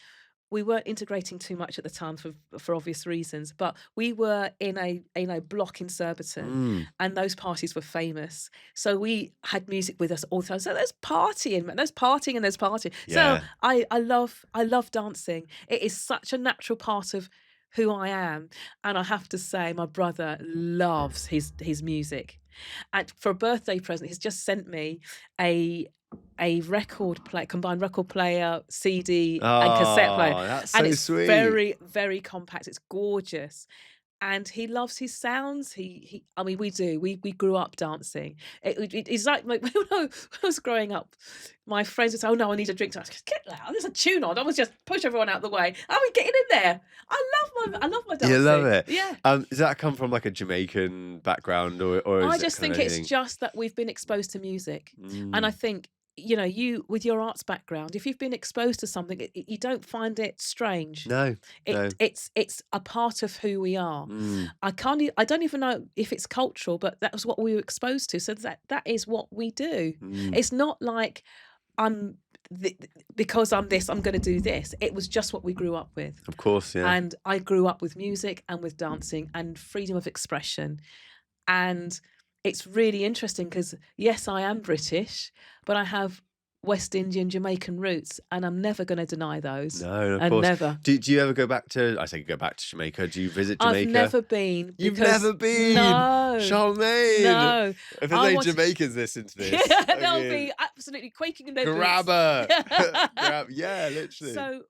we weren't integrating too much at the time for obvious reasons, but we were in a block in Surbiton, Mm, and those parties were famous. So we had music with us all the time. So there's partying, man. There's partying and there's partying. So yeah. I love dancing. It is such a natural part of who I am. And I have to say, my brother loves his music. And for a birthday present, he's just sent me a combined record player, CD, and cassette player, Oh, that's and so it's sweet. very, very compact. It's gorgeous, and he loves his sounds. I mean, we grew up dancing. It's like when I was growing up, my friends would say, "Oh no, I need a drink." I was get loud. There's a tune on. I was just push everyone out the way. Are we getting in there? I love my dancing. You love it. Yeah. Does that come from like a Jamaican background or I is it just kind think of it's anything? just that we've been exposed to music. And I Mm, think, you with your arts background, if you've been exposed to something, you don't find it strange. no, no. It's a part of who we are. Mm, I don't even know if it's cultural, but that was what we were exposed to. So that is what we do. mm, It's not like I'm because I'm this, I'm going to do this. It was just what we grew up with. of course, yeah. And I grew up with music and with dancing and freedom of expression. And it's really interesting because, yes, I am British, but I have West Indian, Jamaican roots, and I'm never going to deny those. No, of And course. never. Do you ever go back to? I say go back to Jamaica. Do you visit I've Jamaica? never been. You've Because never been, no, Charmaine. no. If I there's any want- Jamaicans listen to this, Yeah, they'll fucking be absolutely quaking in their boots. grab her. Yeah, literally. So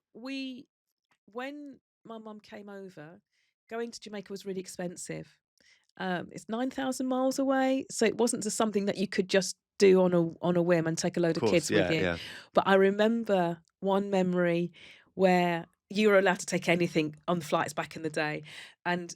when my mum came over, going to Jamaica was really expensive. It's 9,000 miles away, so it wasn't just something that you could just do on a whim and take a load of Of course, kids with yeah, you. yeah. But I remember one memory where you were allowed to take anything on the flights back in the day, and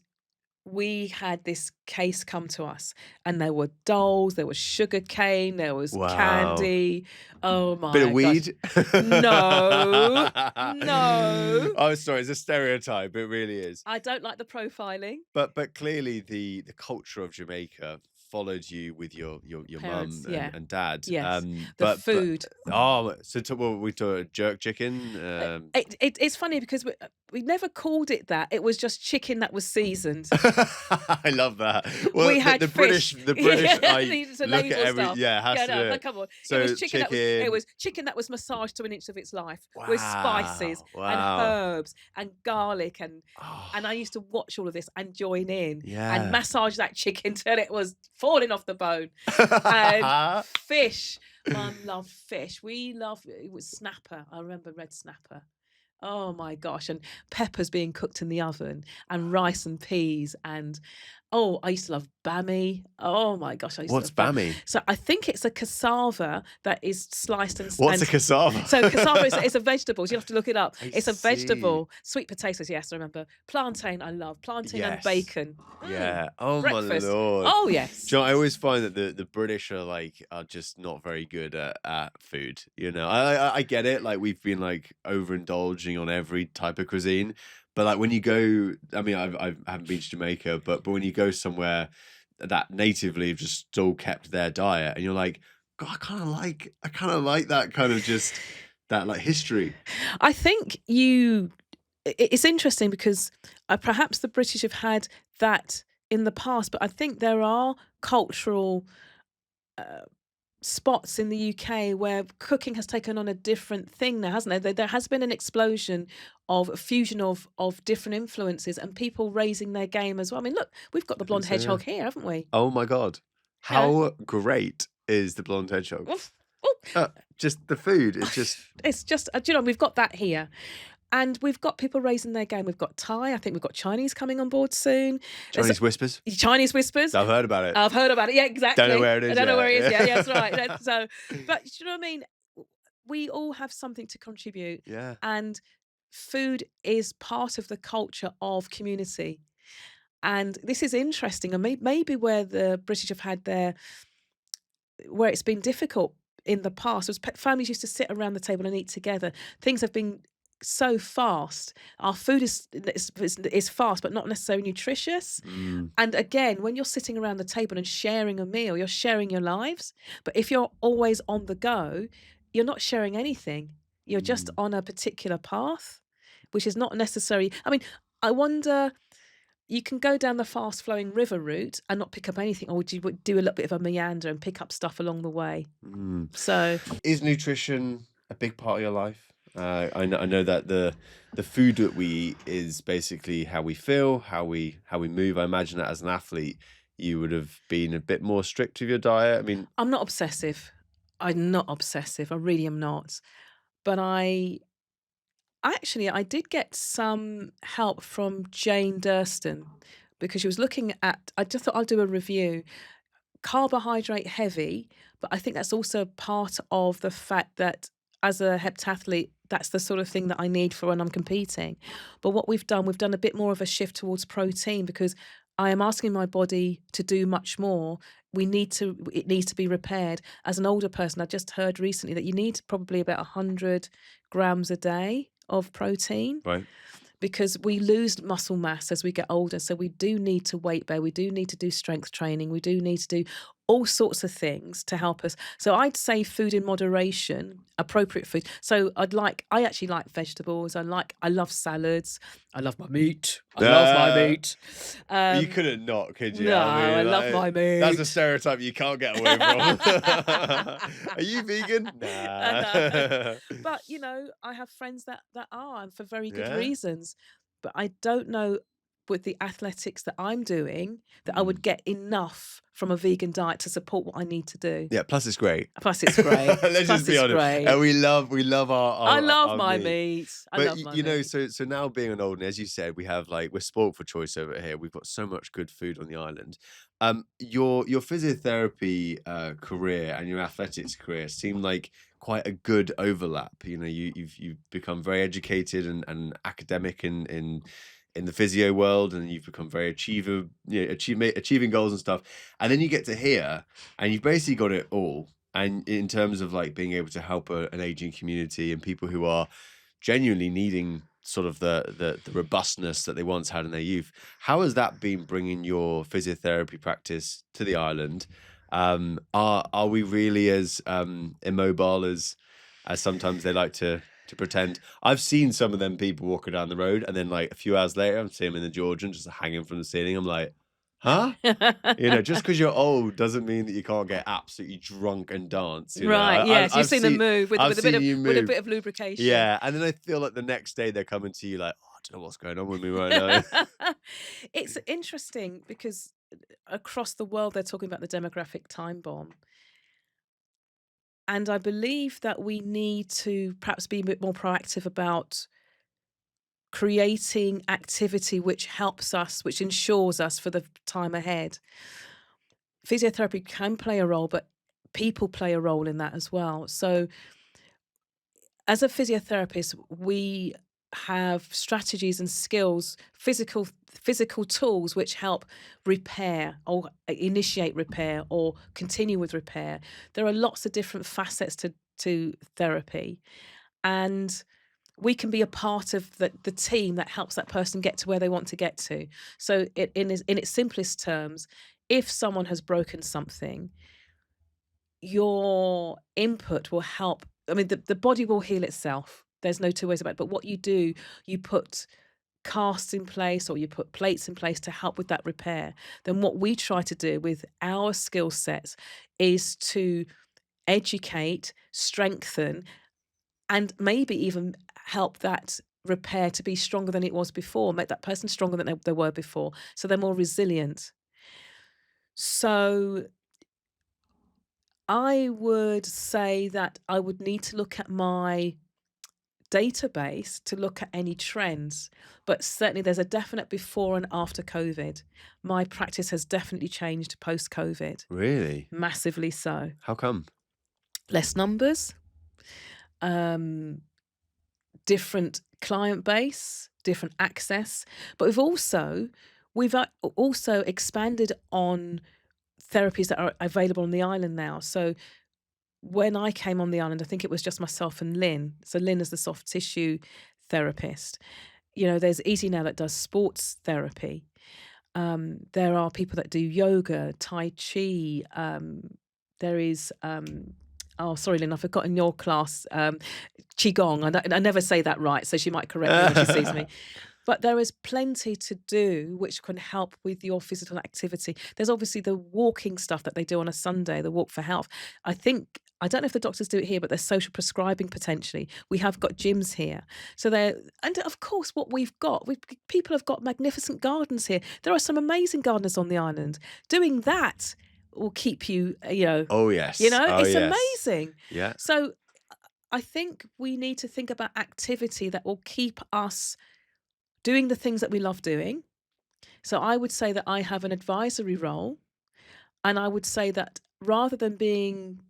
we had this case come to us, and there were dolls, there was sugar cane, there was Wow. candy. Oh my Bit of gosh. weed. No, no. Oh, sorry, it's a stereotype. It really is. I don't like the profiling. But clearly the culture of Jamaica followed you with your mum Parents, yeah. and dad. Yes. The But food. so what we talk jerk chicken. It's funny because we never called it that. It was just chicken that was seasoned. I love that. Well, We had the fish. British like Needed to look at label every stuff. has Yeah, to no, do it. come on. So It was chicken. It chicken. was chicken that was massaged to an inch of its life with spices Wow. and herbs and garlic and Oh, I used to watch all of this and join in yeah. and massage that chicken till it was falling off the bone. And fish. Mum loved fish. It was snapper. I remember red snapper. Oh my gosh. And peppers being cooked in the oven and rice and peas and Oh, I used to love bammy. Oh my gosh, I used to What's love bam bammy? So I think it's a cassava that is sliced What's a cassava? so cassava is a vegetable. You have to look it up. I It's a see. vegetable. Sweet potatoes, yes, I remember. Plantain, I love. Plantain and Yes. bacon. Yeah. Oh my Breakfast. lord. Oh, Do yes. you know, I always find that the British are like are just not very good at food. You know, I get it. Like we've been like overindulging on every type of cuisine, but like when you go, I mean, I haven't been to Jamaica, but when you go somewhere that natively have just still kept their diet, and you're like, God, I kind of like that kind of just that like history. I think it's interesting because perhaps the British have had that in the past, but I think there are cultural uh, spots in the UK where cooking has taken on a different thing now, hasn't there? There has been an explosion of a fusion of different influences and people raising their game as well. I mean, look, we've got the I think blonde so. Yeah. hedgehog here, haven't we? Oh my God, You know, how great is the blonde hedgehog? oof, oof. Just the food is just It's just, do you know, we've got that here. And we've got people raising their game. We've got Thai. I think we've got Chinese coming on board soon. There's Chinese whispers. Chinese whispers. I've heard about it. I've heard about it. Yeah, exactly. Don't know where it I is don't know where it is yet. yet. Yeah, that's right. So, but do you know what I mean? We all have something to contribute, Yeah. and food is part of the culture of community. And this is interesting, and maybe where the British have had where it's been difficult in the past was families used to sit around the table and eat together. Things have been so fast. Our food is fast, but not necessarily nutritious. Mm, And again, when you're sitting around the table and sharing a meal, you're sharing your lives. But if you're always on the go, you're not sharing anything. You're just mm. on a particular path, which is not necessary. I mean, I wonder, you can go down the fast flowing river route and not pick up anything, or would you do a little bit of a meander and pick up stuff along the way? Mm. So, Is nutrition a big part of your life? I know that the food that we eat is basically how we feel, how we move. I imagine that as an athlete, you would have been a bit more strict with your diet. I mean, I'm not obsessive. I'm not obsessive. I really am not. But I did get some help from Jane Durston because she was looking at, I just thought I'll do a review. Carbohydrate heavy, but I think that's also part of the fact that as a heptathlete, that's the sort of thing that I need for when I'm competing. But what we've done a bit more of a shift towards protein because I am asking my body to do much more. It needs to be repaired. As an older person, I just heard recently that you need probably about 100 grams a day of protein right. because we lose muscle mass as we get older. So we do need to weight bear. We do need to do strength training. We do need to do all sorts of things to help us. So I'd say food in moderation, appropriate food. So I actually like vegetables. I love salads. I love my meat. I love my Uh, meat. you Um, couldn't not, could you? no, I I mean, love my like, that's a meat. stereotype you can't get away from. Are you vegan? I know. Nah. But I have friends that are, and for very good Yeah. reasons. But I don't know with the athletics that I'm doing that I Mm. would get enough from a vegan diet to support what I need to do. Yeah, plus it's great. Plus, it's great. Let's just Plus, be it's honest. great. We love I love our my meat. meat. I But love my you know, meat. so now being an Oldney, as you said, we have like we're spoilt for choice over here. We've got so much good food on the island. Your physiotherapy career and your athletics career seem like quite a good overlap. You know, you've become very educated and academic in the physio world, and you've become very achieving goals and stuff. And then you get to here, and you've basically got it all. And in terms of like being able to help an aging community and people who are genuinely needing sort of the robustness that they once had in their youth. How has that been bringing your physiotherapy practice to the island? Are we really as immobile as sometimes they like to pretend? I've seen some of them people walking down the road, and then like a few hours later, I'm seeing them in the Georgian just hanging from the ceiling. I'm like, huh? You know, just because you're old doesn't mean that you can't get absolutely drunk and dance. You know, Right, yes, you've seen them move I've seen you with a move. bit of lubrication. Yeah, and then I feel like the next day they're coming to you like, "Oh, I don't know what's going on with me right now." It's interesting because across the world they're talking about the demographic time bomb. And I believe that we need to perhaps be a bit more proactive about creating activity which helps us, which ensures us for the time ahead. Physiotherapy can play a role, but people play a role in that as well. So as a physiotherapist, we have strategies and skills, physical tools which help repair or initiate repair or continue with repair. There are lots of different facets to therapy, and we can be a part of the team that helps that person get to where they want to get to. So in its simplest terms, if someone has broken something, your input will help. I mean, the body will heal itself. There's no two ways about it. But what you do, you put casts in place or you put plates in place to help with that repair. Then what we try to do with our skill sets is to educate, strengthen, and maybe even help that repair to be stronger than it was before, make that person stronger than they were before. So they're more resilient. So I would say that I would need to look at my database to look at any trends, but certainly there's a definite before and after COVID. My practice has definitely changed post COVID, Really? massively so. How come? Less numbers, um, different client base, different access, but we've also expanded on therapies that are available on the island now. So when I came on the island, I think it was just myself and Lynn. So Lynn is the soft tissue therapist. You know, there's Easy now that does sports therapy. There are people that do yoga, Tai Chi. There is, oh, sorry, Lynn, I've forgotten your class. Qigong. I never say that right, so she might correct me when she sees me. But there is plenty to do which can help with your physical activity. There's obviously the walking stuff that they do on a Sunday, the Walk for Health. I don't know if the doctors do it here, but there's social prescribing potentially. We have got gyms here. And of course, what people have got magnificent gardens here. There are some amazing gardeners on the island. Doing that will keep you, Oh, yes. Oh, it's yes. amazing. Yeah. So I think we need to think about activity that will keep us doing the things that we love doing. So I would say that I have an advisory role, and I would say that rather than being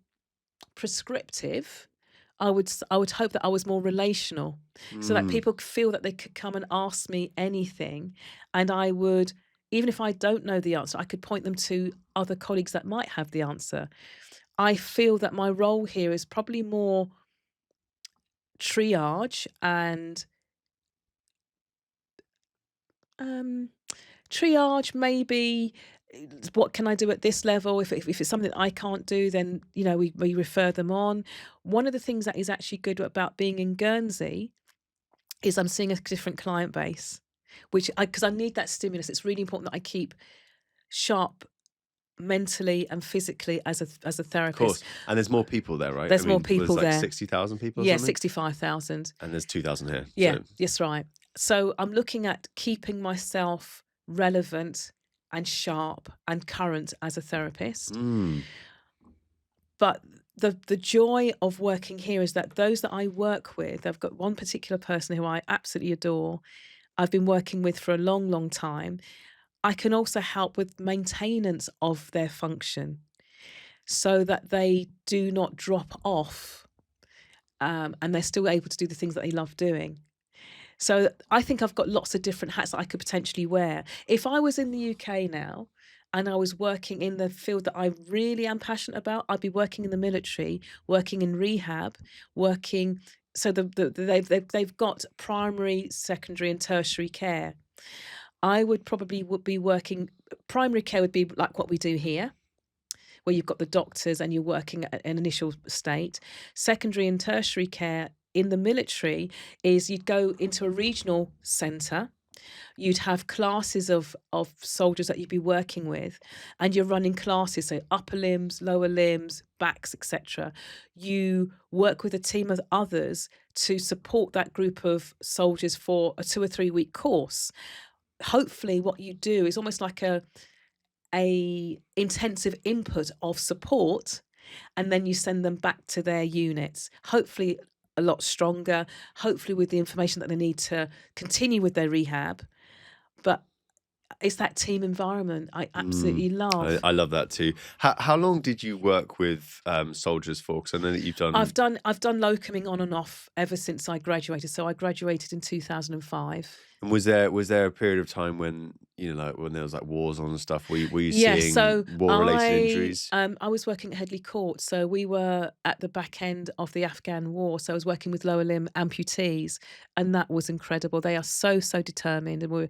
prescriptive, I would hope that I was more relational, so that Mm. people feel that they could come and ask me anything, and I would, even if I don't know the answer, I could point them to other colleagues that might have the answer. I feel that my role here is probably more triage and um maybe. What can I do at this level? If it's something that I can't do, then we refer them on. One of the things that is actually good about being in Guernsey is I'm seeing a different client base, which because I need that stimulus. It's really important that I keep sharp mentally and physically as a Of therapist. course. And there's more people there, right? There's more There's people like there. 60,000 people or Yeah, something? 65,000. And there's 2,000 here. Yeah, So, that's right. So I'm looking at keeping myself relevant and sharp and current as a therapist. But the joy of working here is that those that I work with, I've got one particular person who I absolutely adore. I've been working with for a long, long time. I can also help with maintenance of their function so that they do not drop off, and they're still able to do the things that they love doing. So I think I've got lots of different hats that I could potentially wear. If I was in the UK now and I was working in the field that I really am passionate about, I'd be working in the military, working in rehab, working. So they've got primary, secondary, and tertiary care. I would be working. Primary care would be like what we do here, where you've got the doctors and you're working at an initial state. Secondary and tertiary care in the military is you'd go into a regional centre, you'd have classes of soldiers that you'd be working with, and you're running classes, so upper limbs, lower limbs, backs, etc. You work with a team of others to support that group of soldiers for a 2 or 3 week course. Hopefully what you do is almost like a intensive input of support, and then you send them back to their units. Hopefully a lot stronger, hopefully with the information that they need to continue with their rehab. But it's that team environment I absolutely love. I love that too. How long did you work with soldiers for? Because I know that you've done. I've done locuming on and off ever since I graduated. So I graduated in 2005. And was there a period of time when, like when there was like wars on and stuff? Were you Yeah, seeing so war-related injuries? I was working at Headley Court, so we were at the back end of the Afghan war. So I was working with lower limb amputees, and that was incredible. They are so determined, and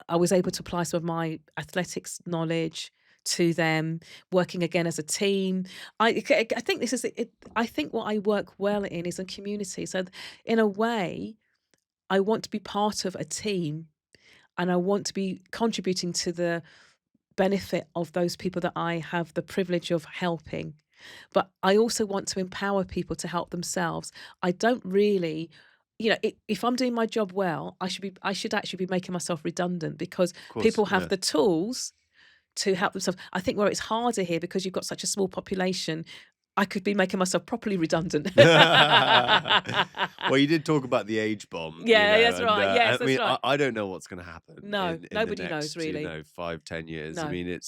I was able to apply some of my athletics knowledge to them, working again as a team. I think this is it. I think what I work well in is a community. So in a way, I want to be part of a team, and I want to be contributing to the benefit of those people that I have the privilege of helping. But I also want to empower people to help themselves. I don't really, if I'm doing my job well, I should actually be making myself redundant, because Of course, people have yeah. the tools to help themselves. I think where it's harder here, because you've got such a small population, I could be making myself properly redundant. Well, you did talk about the age bomb. Yeah, that's right. Yes, I mean, that's right. I don't know what's going to happen. No, in nobody the knows, next, really. 5-10 years. I No. mean, it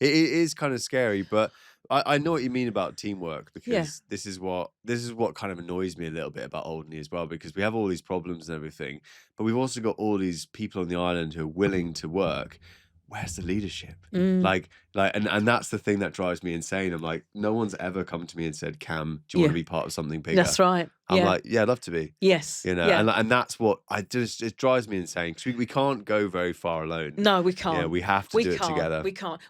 is kind of scary, but I know what you mean about teamwork, because this is what kind of annoys me a little bit about Alderney as well, because we have all these problems and everything, but we've also got all these people on the island who are willing to work. Where's the leadership? Like, and that's the thing that drives me insane. I'm like, no one's ever come to me and said, "Cam, do you want to be part of something bigger?" That's right. I'm like, yeah, I'd love to be. Yes. And that's what it drives me insane, because we can't go very far alone. No, we can't. Yeah, we have to do it together. We can't.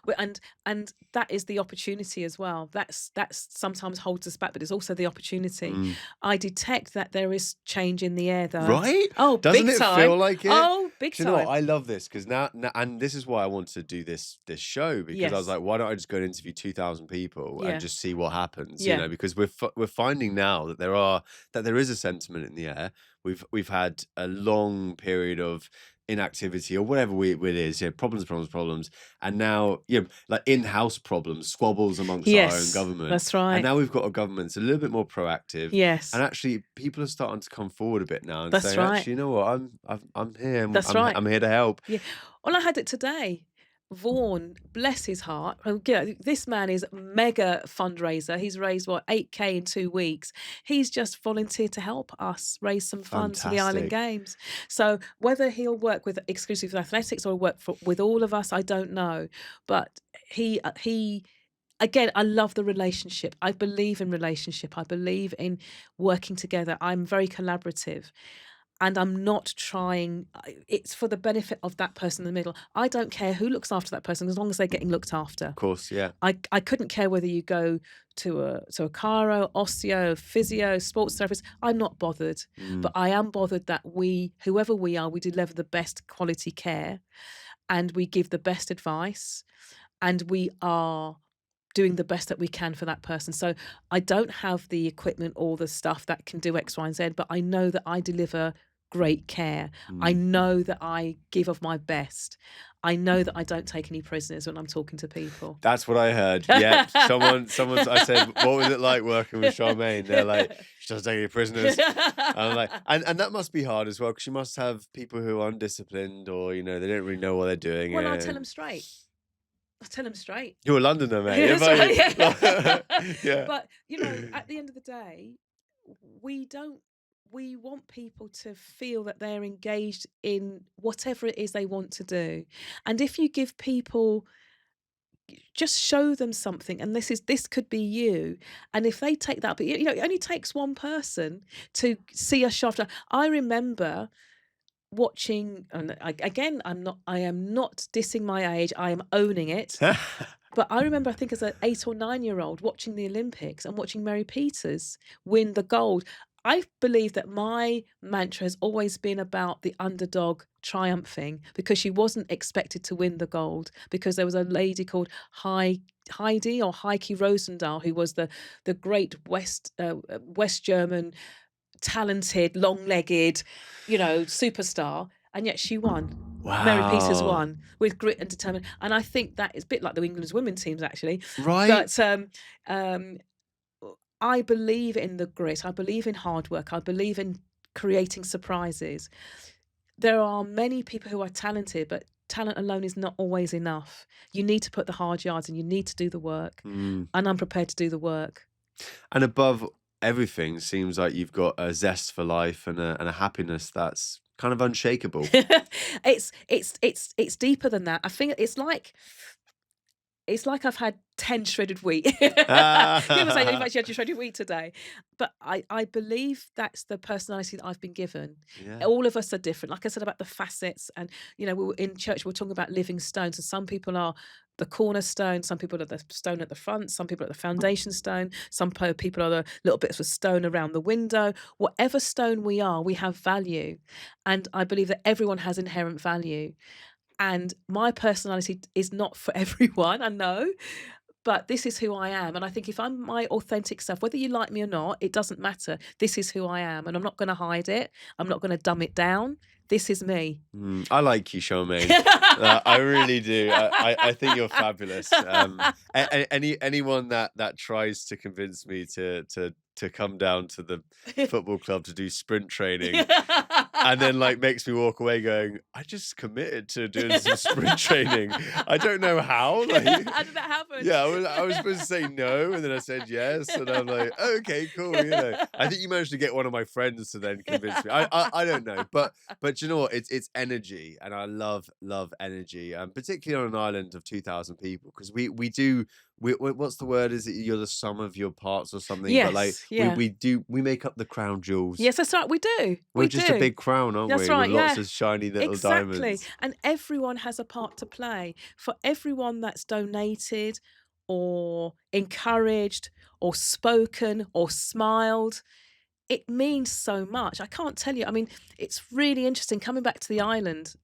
And that is the opportunity as well. That's sometimes holds us back, but it's also the opportunity. I detect that there is change in the air, though. Right? Oh, doesn't big it time. feel like it? Oh, big Do you know time. what? I love this, because now, and this is why I wanted to do this show, because I was Yes. like, why don't I just go and interview 2,000 people Yeah. and just see what happens? Yeah. Because we're finding now that there is a sentiment in the air. We've had a long period of inactivity, or whatever it is, problems, and now like in-house problems, squabbles amongst our own government. That's right. And now we've got a government that's a little bit more proactive. Yes. And actually, people are starting to come forward a bit now and That's say, right. actually, you know what, I'm here. That's right. I'm here to help. Yeah. Well, I had it today. Vaughan, bless his heart. This man is mega fundraiser. He's raised 8K in 2 weeks. He's just volunteered to help us raise some funds for the Island Games. So whether he'll work with exclusively with athletics or work with all of us, I don't know. But he again, I love the relationship. I believe in relationship. I believe in working together. I'm very collaborative. And I'm not trying, it's for the benefit of that person in the middle. I don't care who looks after that person, as long as they're getting looked after. Of course, yeah. I couldn't care whether you go to a chiro, osteo, physio, sports therapist. I'm not bothered. But I am bothered that whoever we are, we deliver the best quality care, and we give the best advice, and we are doing the best that we can for that person. So I don't have the equipment or the stuff that can do X, Y, and Z, but I know that I deliver great care. I know that I give of my best. I know that I don't take any prisoners when I'm talking to people. That's what I heard. Yeah, someone's. I said, what was it like working with Charmaine? They're like, she doesn't take any prisoners. I'm like, and that must be hard as well, because you must have people who are undisciplined, or they don't really know what they're doing. Well, I tell them straight. You're a Londoner, mate. That's right, yeah. Yeah. But at the end of the day, we want people to feel that they're engaged in whatever it is they want to do. And if you give people, just show them something, and this could be you. And if they take that, but it only takes one person to see a shot. I remember watching, and I am not dissing my age, I am owning it. But I remember, I think as an 8 or 9-year-old, watching the Olympics and watching Mary Peters win the gold. I believe that my mantra has always been about the underdog triumphing, because she wasn't expected to win the gold, because there was a lady called Heidi Rosendahl, who was the great West German talented, long-legged, superstar, and yet she won. Wow. Mary Peters won with grit and determination, and I think that is a bit like the England's women teams, actually. Right. But I believe in the grit. I believe in hard work. I believe in creating surprises. There are many people who are talented, but talent alone is not always enough. You need to put the hard yards and you need to do the work. Mm. And I'm prepared to do the work. And above everything, seems like you've got a zest for life and a happiness that's kind of unshakable. It's deeper than that. I think it's like I've had 10 shredded wheat. People say, "Oh, you've actually had your shredded wheat today." But I believe that's the personality that I've been given. Yeah. All of us are different. Like I said about the facets, and we were in church, we were talking about living stones, and some people are the cornerstone, some people are the stone at the front, some people are the foundation stone, some people are the little bits of stone around the window. Whatever stone we are, we have value. And I believe that everyone has inherent value. And my personality is not for everyone, I know, but this is who I am. And I think if I'm my authentic self, whether you like me or not, it doesn't matter. This is who I am. And I'm not going to hide it. I'm not going to dumb it down. This is me. I like you, Charmaine. I really do. I think you're fabulous. Anyone that tries to convince me to come down to the football club to do sprint training and then like makes me walk away going, I just committed to doing some sprint training. I don't know how. Like, how did that happen? Yeah, I was supposed to say no, and then I said yes, and I'm like, oh, okay, cool. I think you managed to get one of my friends to then convince me. I don't know, but you know what? It's energy, and I love energy, particularly on an island of 2,000 people, because we do. What's the word? Is it you're the sum of your parts or something? Yes, but like yeah. we make up the crown jewels. Yes, that's right. We do. We're just a big crown, aren't That's we? right, With lots yeah. of shiny little Exactly. diamonds. And everyone has a part to play. For everyone that's donated or encouraged or spoken or smiled, it means so much. I can't tell you. I mean, it's really interesting coming back to the island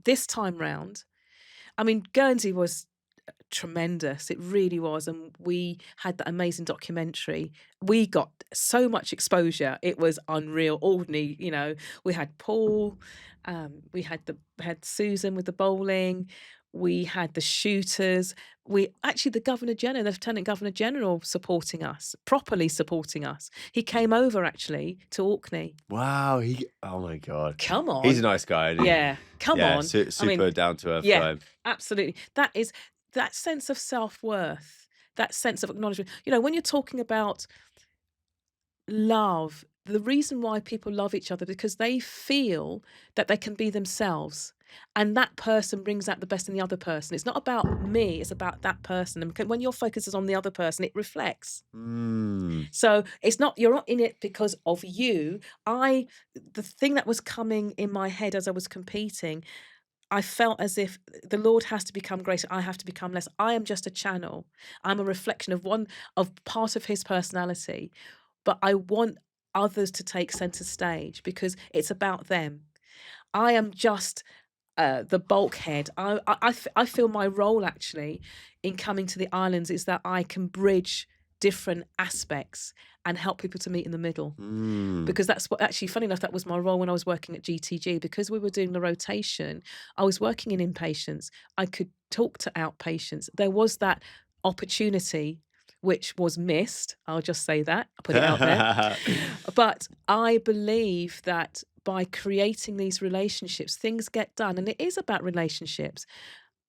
this time round. I mean, Guernsey was tremendous. It really was. And we had that amazing documentary. We got so much exposure. It was unreal. Alderney, we had Paul, we had Susan with the bowling, we had the shooters. We actually the Governor General, the Lieutenant Governor General supporting us, properly supporting us. He came over actually to Orkney. Wow, oh my God. Come on. He's a nice guy, isn't he? Yeah, come on. Super down to earth yeah, guy. Absolutely. That sense of self-worth, that sense of acknowledgement. When you're talking about love, the reason why people love each other because they feel that they can be themselves. And that person brings out the best in the other person. It's not about me, it's about that person. And when your focus is on the other person, it reflects. So it's not, you're not in it because of you. The thing that was coming in my head as I was competing, I felt as if the Lord has to become greater. I have to become less. I am just a channel. I'm a reflection of part of his personality. But I want others to take center stage because it's about them. I am just the bulkhead. I feel my role actually in coming to the islands is that I can bridge different aspects and help people to meet in the middle. Because that's what, actually, funny enough, that was my role when I was working at GTG. Because we were doing the rotation, I was working in inpatients. I could talk to outpatients. There was that opportunity which was missed. I'll just say that. I'll put it out there. But I believe that by creating these relationships, things get done. And it is about relationships.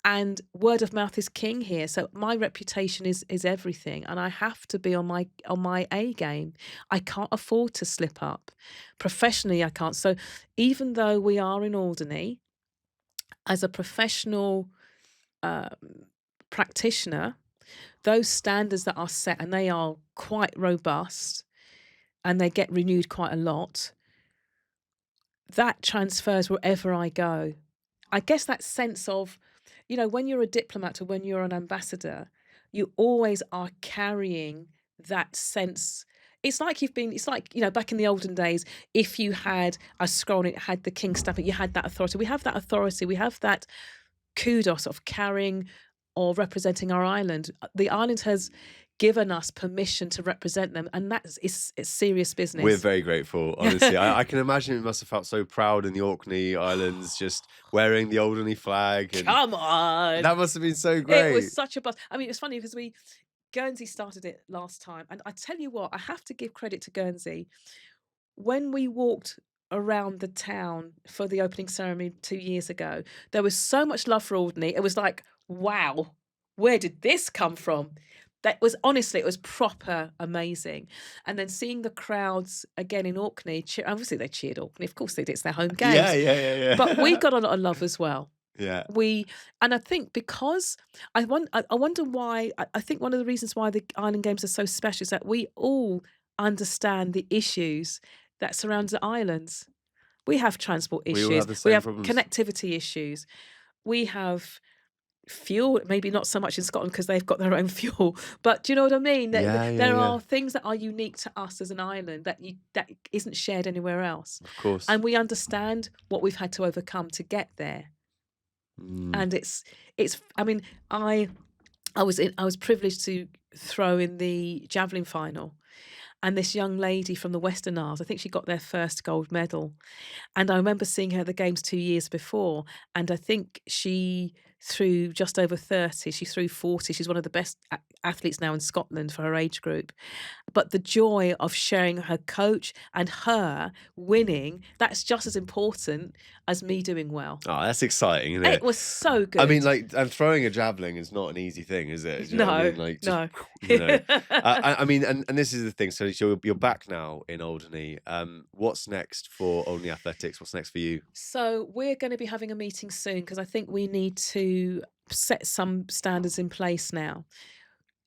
And word of mouth is king here. So my reputation is everything. And I have to be on my A game. I can't afford to slip up. Professionally, I can't. So even though we are in Alderney, as a professional practitioner, those standards that are set, and they are quite robust, and they get renewed quite a lot, that transfers wherever I go. I guess that sense of, when you're a diplomat or when you're an ambassador, you always are carrying that sense. It's like, back in the olden days, if you had a scroll and it had the king's stamp, you had that authority. We have that authority. We have that kudos of carrying or representing our island. The island has given us permission to represent them, and it's serious business. We're very grateful, honestly. I can imagine it must have felt so proud in the Orkney Islands, just wearing the Alderney flag. Come on, that must have been so great. It was such a buzz. I mean, it was funny because Guernsey started it last time, and I tell you what, I have to give credit to Guernsey. When we walked around the town for the opening ceremony 2 years ago, there was so much love for Alderney. It was like, wow, where did this come from? That was honestly, it was proper amazing. And then seeing the crowds again in Orkney, obviously they cheered Orkney, of course they did, it's their home Yeah, games. yeah. But we got a lot of love as well. Yeah. And I think because I wonder why. I think one of the reasons why the Island Games are so special is that we all understand the issues that surrounds the islands. We have transport We all issues. have the We same have problems. connectivity issues. We have fuel, maybe not so much in Scotland because they've got their own fuel. But do you know what I mean? There are things that are unique to us as an island that isn't shared anywhere else. Of course. And we understand what we've had to overcome to get there. And it's. I mean, I was privileged to throw in the javelin final, and this young lady from the Western Isles, I think she got their first gold medal. And I remember seeing her at the games 2 years before, and I think she threw just over 30. She threw 40. She's one of the best athletes now in Scotland for her age group. But the joy of sharing her coach and her winning, that's just as important as me doing well. Oh, that's exciting, isn't it? It was so good. I mean, like, and throwing a javelin is not an easy thing, is it? Do you know what I mean? Like, just, no. You know. I mean, and this is the thing. So you're back now in Alderney. What's next for Alderney Athletics? What's next for you? So we're going to be having a meeting soon because I think we need to set some standards in place now.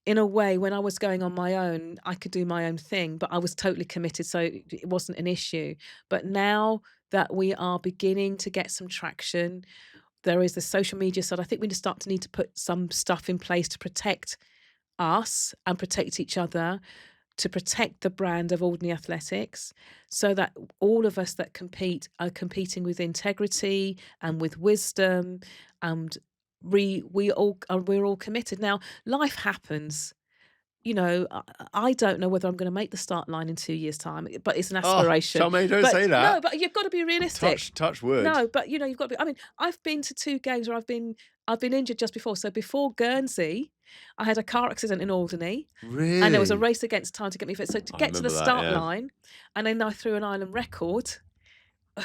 In a way, when I was going on my own, I could do my own thing, but I was totally committed, so it wasn't an issue. But now that we are beginning to get some traction, there is the social media side. I think we need to put some stuff in place to protect us and protect each other, to protect the brand of Alderney Athletics, so that all of us that compete are competing with integrity and with wisdom, and we're all committed. Now, life happens. You know, I don't know whether I'm going to make the start line in 2 years' time, but it's an aspiration. Charmaine, don't say that. No, but you've got to be realistic. Touch wood. No, but you know, you've got to be. I mean, I've been to 2 games where I've been injured just before. So before Guernsey, I had a car accident in Alderney. Really? And there was a race against time to get me fit. So to get to the remember that, start yeah. line, and then I threw an island record.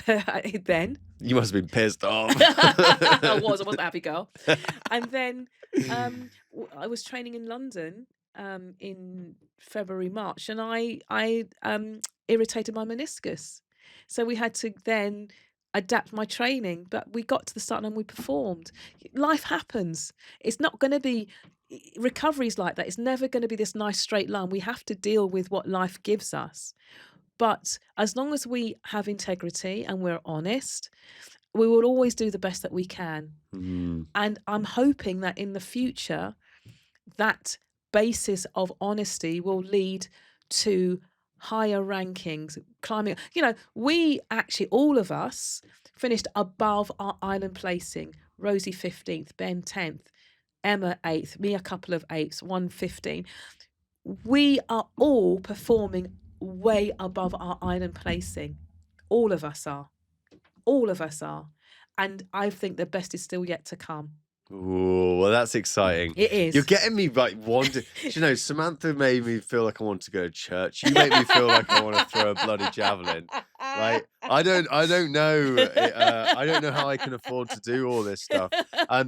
Then You must have been pissed off. I wasn't a happy girl. And then I was training in London in February, March, and I irritated my meniscus. So we had to then adapt my training, but we got to the start and we performed. Life happens. It's not going to be recoveries like that. It's never going to be this nice straight line. We have to deal with what life gives us. But as long as we have integrity and we're honest, we will always do the best that we can. And I'm hoping that in the future, that basis of honesty will lead to higher rankings, climbing. You know, we actually, all of us, finished above our island placing. Rosie 15th, Ben 10th, Emma 8th, me a couple of 8ths, 115. We are all performing way above our island placing. All of us are. All of us are. And I think the best is still yet to come. Ooh, well, that's exciting. It is. You're getting me like wanting. You know, Samantha made me feel like I want to go to church. You make me feel like I want to throw a bloody javelin. Like I don't know. I don't know how I can afford to do all this stuff.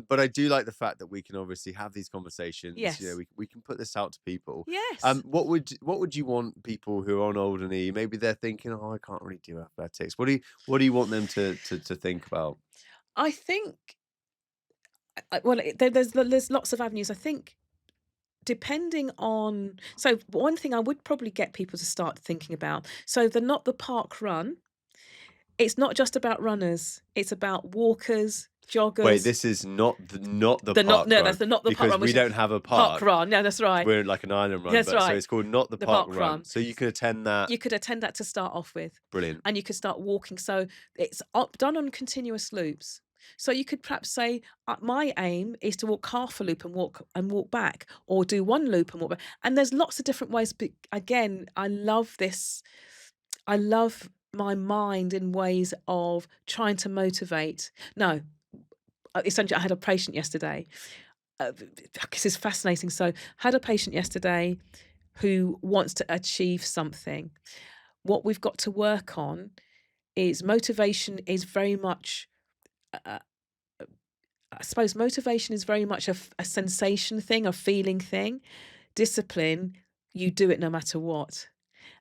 But I do like the fact that we can obviously have these conversations. Yes. You know, we can put this out to people. Yes. What would you want people who are on Alderney? Maybe they're thinking, oh, I can't really do athletics. What do you want them to think about? I think. Well, there's lots of avenues. I think depending on. So one thing I would probably get people to start thinking about. So not the park run. It's not just about runners. It's about walkers, joggers. Wait, this is not the park run. No, that's not the park run. Because we don't have a park run. No, that's right. We're like an island run. That's right. So it's called not the park run. So you can attend that. You could attend that to start off with. Brilliant. And you could start walking. So it's done on continuous loops. So you could perhaps say, my aim is to walk half a loop and walk back, or do one loop and walk back. And there's lots of different ways. But again, I love this. I love my mind in ways of trying to motivate. No, essentially, I had a patient yesterday. this is fascinating. So, had a patient yesterday who wants to achieve something. What we've got to work on is motivation is very much, uh, I suppose, motivation is very much a sensation thing, a feeling thing. Discipline, you do it no matter what.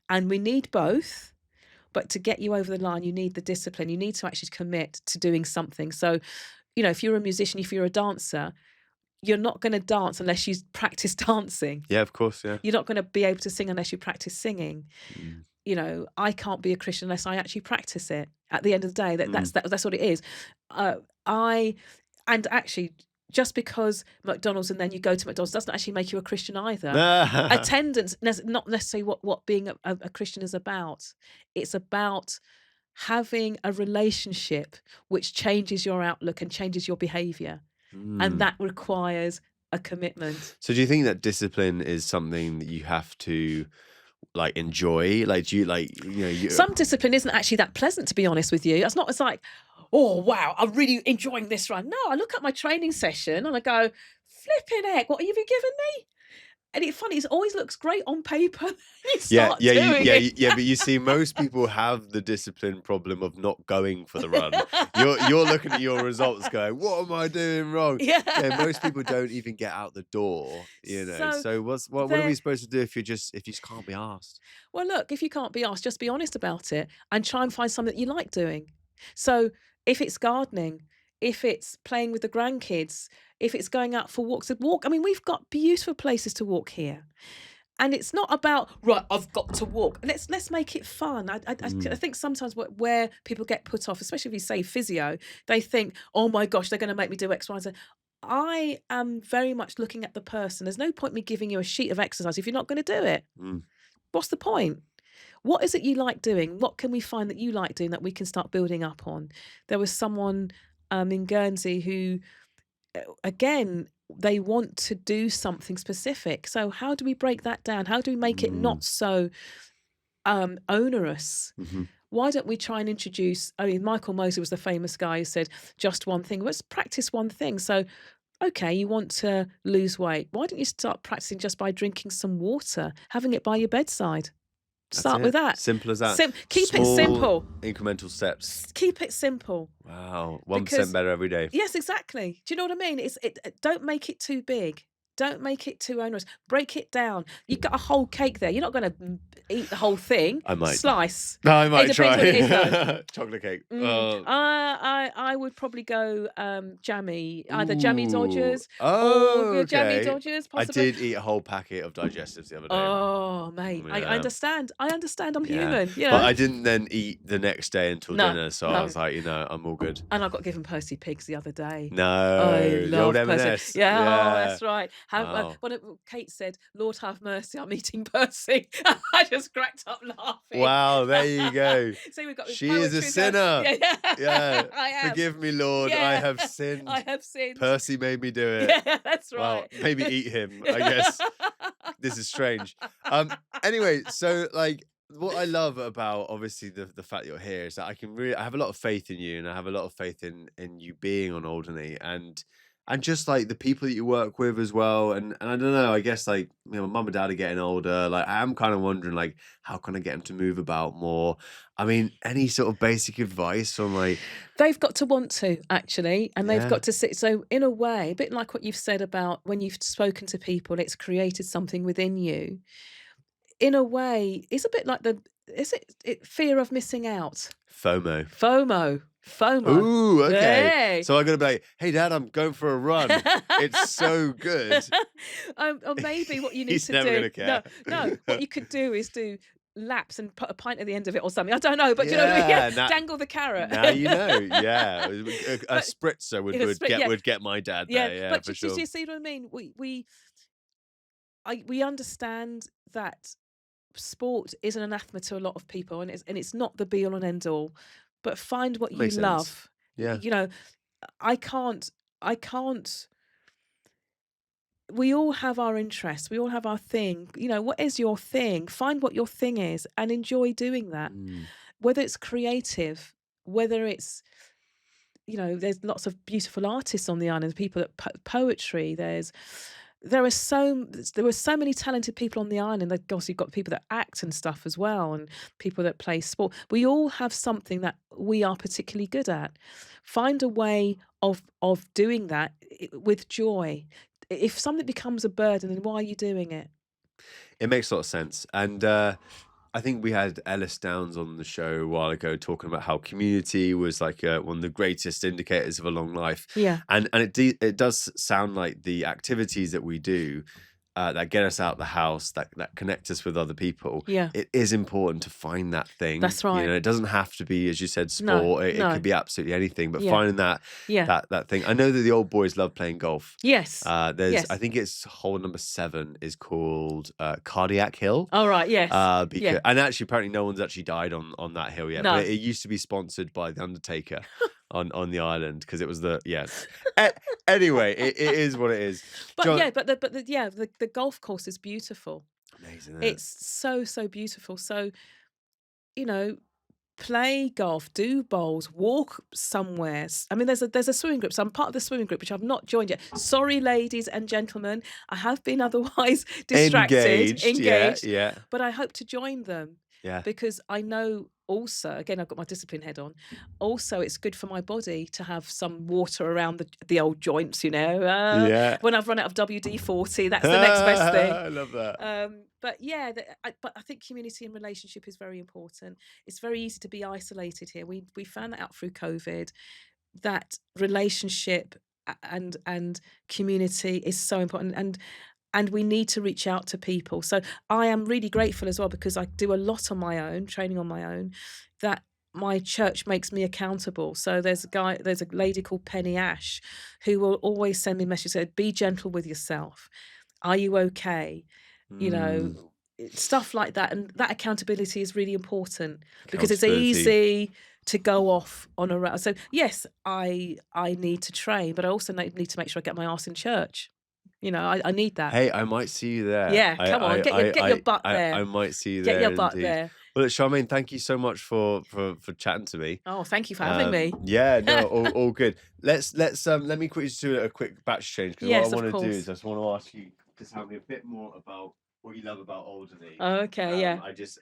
And we need both. But to get you over the line, you need the discipline. You need to actually commit to doing something. So, if you're a musician, if you're a dancer, you're not going to dance unless you practice dancing. Yeah, of course, yeah. You're not going to be able to sing unless you practice singing. Mm. I can't be a Christian unless I actually practice it. At the end of the day, that's what it is. And actually, just because McDonald's and then you go to McDonald's doesn't actually make you a Christian either. Attendance, not necessarily what being a Christian is about. It's about having a relationship which changes your outlook and changes your behaviour. And that requires a commitment. So do you think that discipline is something that you have to enjoy? Do you Some discipline isn't actually that pleasant, to be honest with you. It's like, oh wow, I'm really enjoying this run. No, I look at my training session and I go, flipping heck, what have you been giving me? And it's funny, it always looks great on paper. Yeah, but you see, most people have the discipline problem of not going for the run. You're looking at your results going, what am I doing wrong? Yeah. Most people don't even get out the door, So what are we supposed to do if you just can't be asked? Well, look, if you can't be asked, just be honest about it and try and find something that you like doing. So if it's gardening, if it's playing with the grandkids, if it's going out for walks, I mean, we've got beautiful places to walk here. And it's not about, right, I've got to walk. Let's make it fun. I think sometimes where people get put off, especially if you say physio, they think, oh my gosh, they're going to make me do X, Y, and Z. I am very much looking at the person. There's no point me giving you a sheet of exercise if you're not going to do it. What's the point? What is it you like doing? What can we find that you like doing that we can start building up on? There was someone in Guernsey who, again, they want to do something specific. So how do we break that down? How do we make it not so onerous? Why don't we try and introduce, Michael Moser was the famous guy who said, just one thing. Let's practice one thing. So, okay, you want to lose weight. Why don't you start practicing just by drinking some water, having it by your bedside? Start with that. Simple as that. Keep it simple. Incremental steps. Keep it simple. Wow. 1% better every day. Yes, exactly. Do you know what I mean? Don't make it too big. Don't make it too onerous. Break it down. You've got a whole cake there. You're not going to eat the whole thing. I might. Slice. No, I might try. What it is, though. Chocolate cake. I would probably go jammy. Either jammy Dodgers or jammy Dodgers, possibly. I did eat a whole packet of digestives the other day. Oh, mate. Yeah. I understand. I'm human. But I didn't then eat the next day until dinner, so I was like, I'm all good. And I got given Percy Pigs the other day. No. I love M&S. Yeah, oh, that's right. Kate said, Lord have mercy, I'm eating Percy. I just cracked up laughing. Wow, there you go. So we've got she is a sinner. Yeah. I am. Forgive me, Lord. Yeah. I have sinned. I have sinned. Percy made me do it. Yeah, that's right. Well, maybe eat him, I guess. This is strange. Anyway, so what I love about obviously the fact that you're here is that I have a lot of faith in you, and I have a lot of faith in you being on Alderney, and just the people that you work with as well. And I don't know, I guess my mum and dad are getting older. I am kind of wondering how can I get them to move about more? I mean, any sort of basic advice on They've got to want to, actually, and they've got to sit. So in a way, a bit like what you've said about when you've spoken to people, it's created something within you. In a way, it's a bit like fear of missing out? FOMO. Ooh, okay. Hey. So I'm going to be like, hey, Dad, I'm going for a run. It's so good. Or maybe what you need He's to never do. gonna care. No, what you could do is do laps and put a pint at the end of it or something. I don't know, but you know what I mean? Yeah, dangle the carrot. Now you know, yeah. A spritzer would get my dad there, yeah, but for sure. Do you see what I mean? We understand that sport is an anathema to a lot of people, and it's not the be all and end all. But find what you love. Yeah. I can't. We all have our interests. We all have our thing. What is your thing? Find what your thing is and enjoy doing that. Whether it's creative, whether it's there's lots of beautiful artists on the island. There's people that poetry. There were so many talented people on the island. Of course, you've got people that act and stuff as well, and people that play sport. We all have something that we are particularly good at. Find a way of doing that with joy. If something becomes a burden, then why are you doing it? It makes a lot of sense. And I think we had Ellis Downs on the show a while ago talking about how community was like one of the greatest indicators of a long life. Yeah. And it does sound like the activities that we do that get us out the house, that connect us with other people. Yeah. It is important to find that thing. That's right. It doesn't have to be, as you said, No, sport. It no. could be absolutely anything. But Yeah. finding that Yeah. that thing. I know that the old boys love playing golf. Yes. There's, Yes. I think it's hole number 7 is called Cardiac Hill. All right. Yes. Because and actually apparently no one's actually died on that hill yet. No. But it used to be sponsored by the Undertaker on the island because it was anyway, it is what it is. But John, the golf course is beautiful. amazing. Isn't it? It's so beautiful. So, play golf, do bowls, walk somewhere. I mean, there's a swimming group. So I'm part of the swimming group, which I've not joined yet. Sorry, ladies and gentlemen, I have been otherwise distracted, engaged. Yeah. But I hope to join them. Yeah. Because I know also, again, I've got my discipline head on. Also, it's good for my body to have some water around the old joints, Yeah. When I've run out of WD-40, that's the next best thing. I love that. But yeah, but I think community and relationship is very important. It's very easy to be isolated here. We found that out through COVID, that relationship and community is so important. And we need to reach out to people. So I am really grateful as well, because I do a lot on my own, training on my own, that my church makes me accountable. So there's a lady called Penny Ash who will always send me messages saying, be gentle with yourself. Are you okay? Stuff like that. And that accountability is really important because it's easy to go off on a route. So yes, I need to train, but I also need to make sure I get my arse in church. I need that. Hey, I might see you there. Yeah, come on, get your butt there. I might see you there. Get your butt indeed. there. Well, Charmaine, thank you so much for chatting to me. Oh, thank you for having me. Yeah, no, all good. Let me quickly just do a quick batch change, because Yes, what I of want to do course. is I just want to ask you to tell me a bit more about what you love about Alderney. Oh, okay, yeah. I just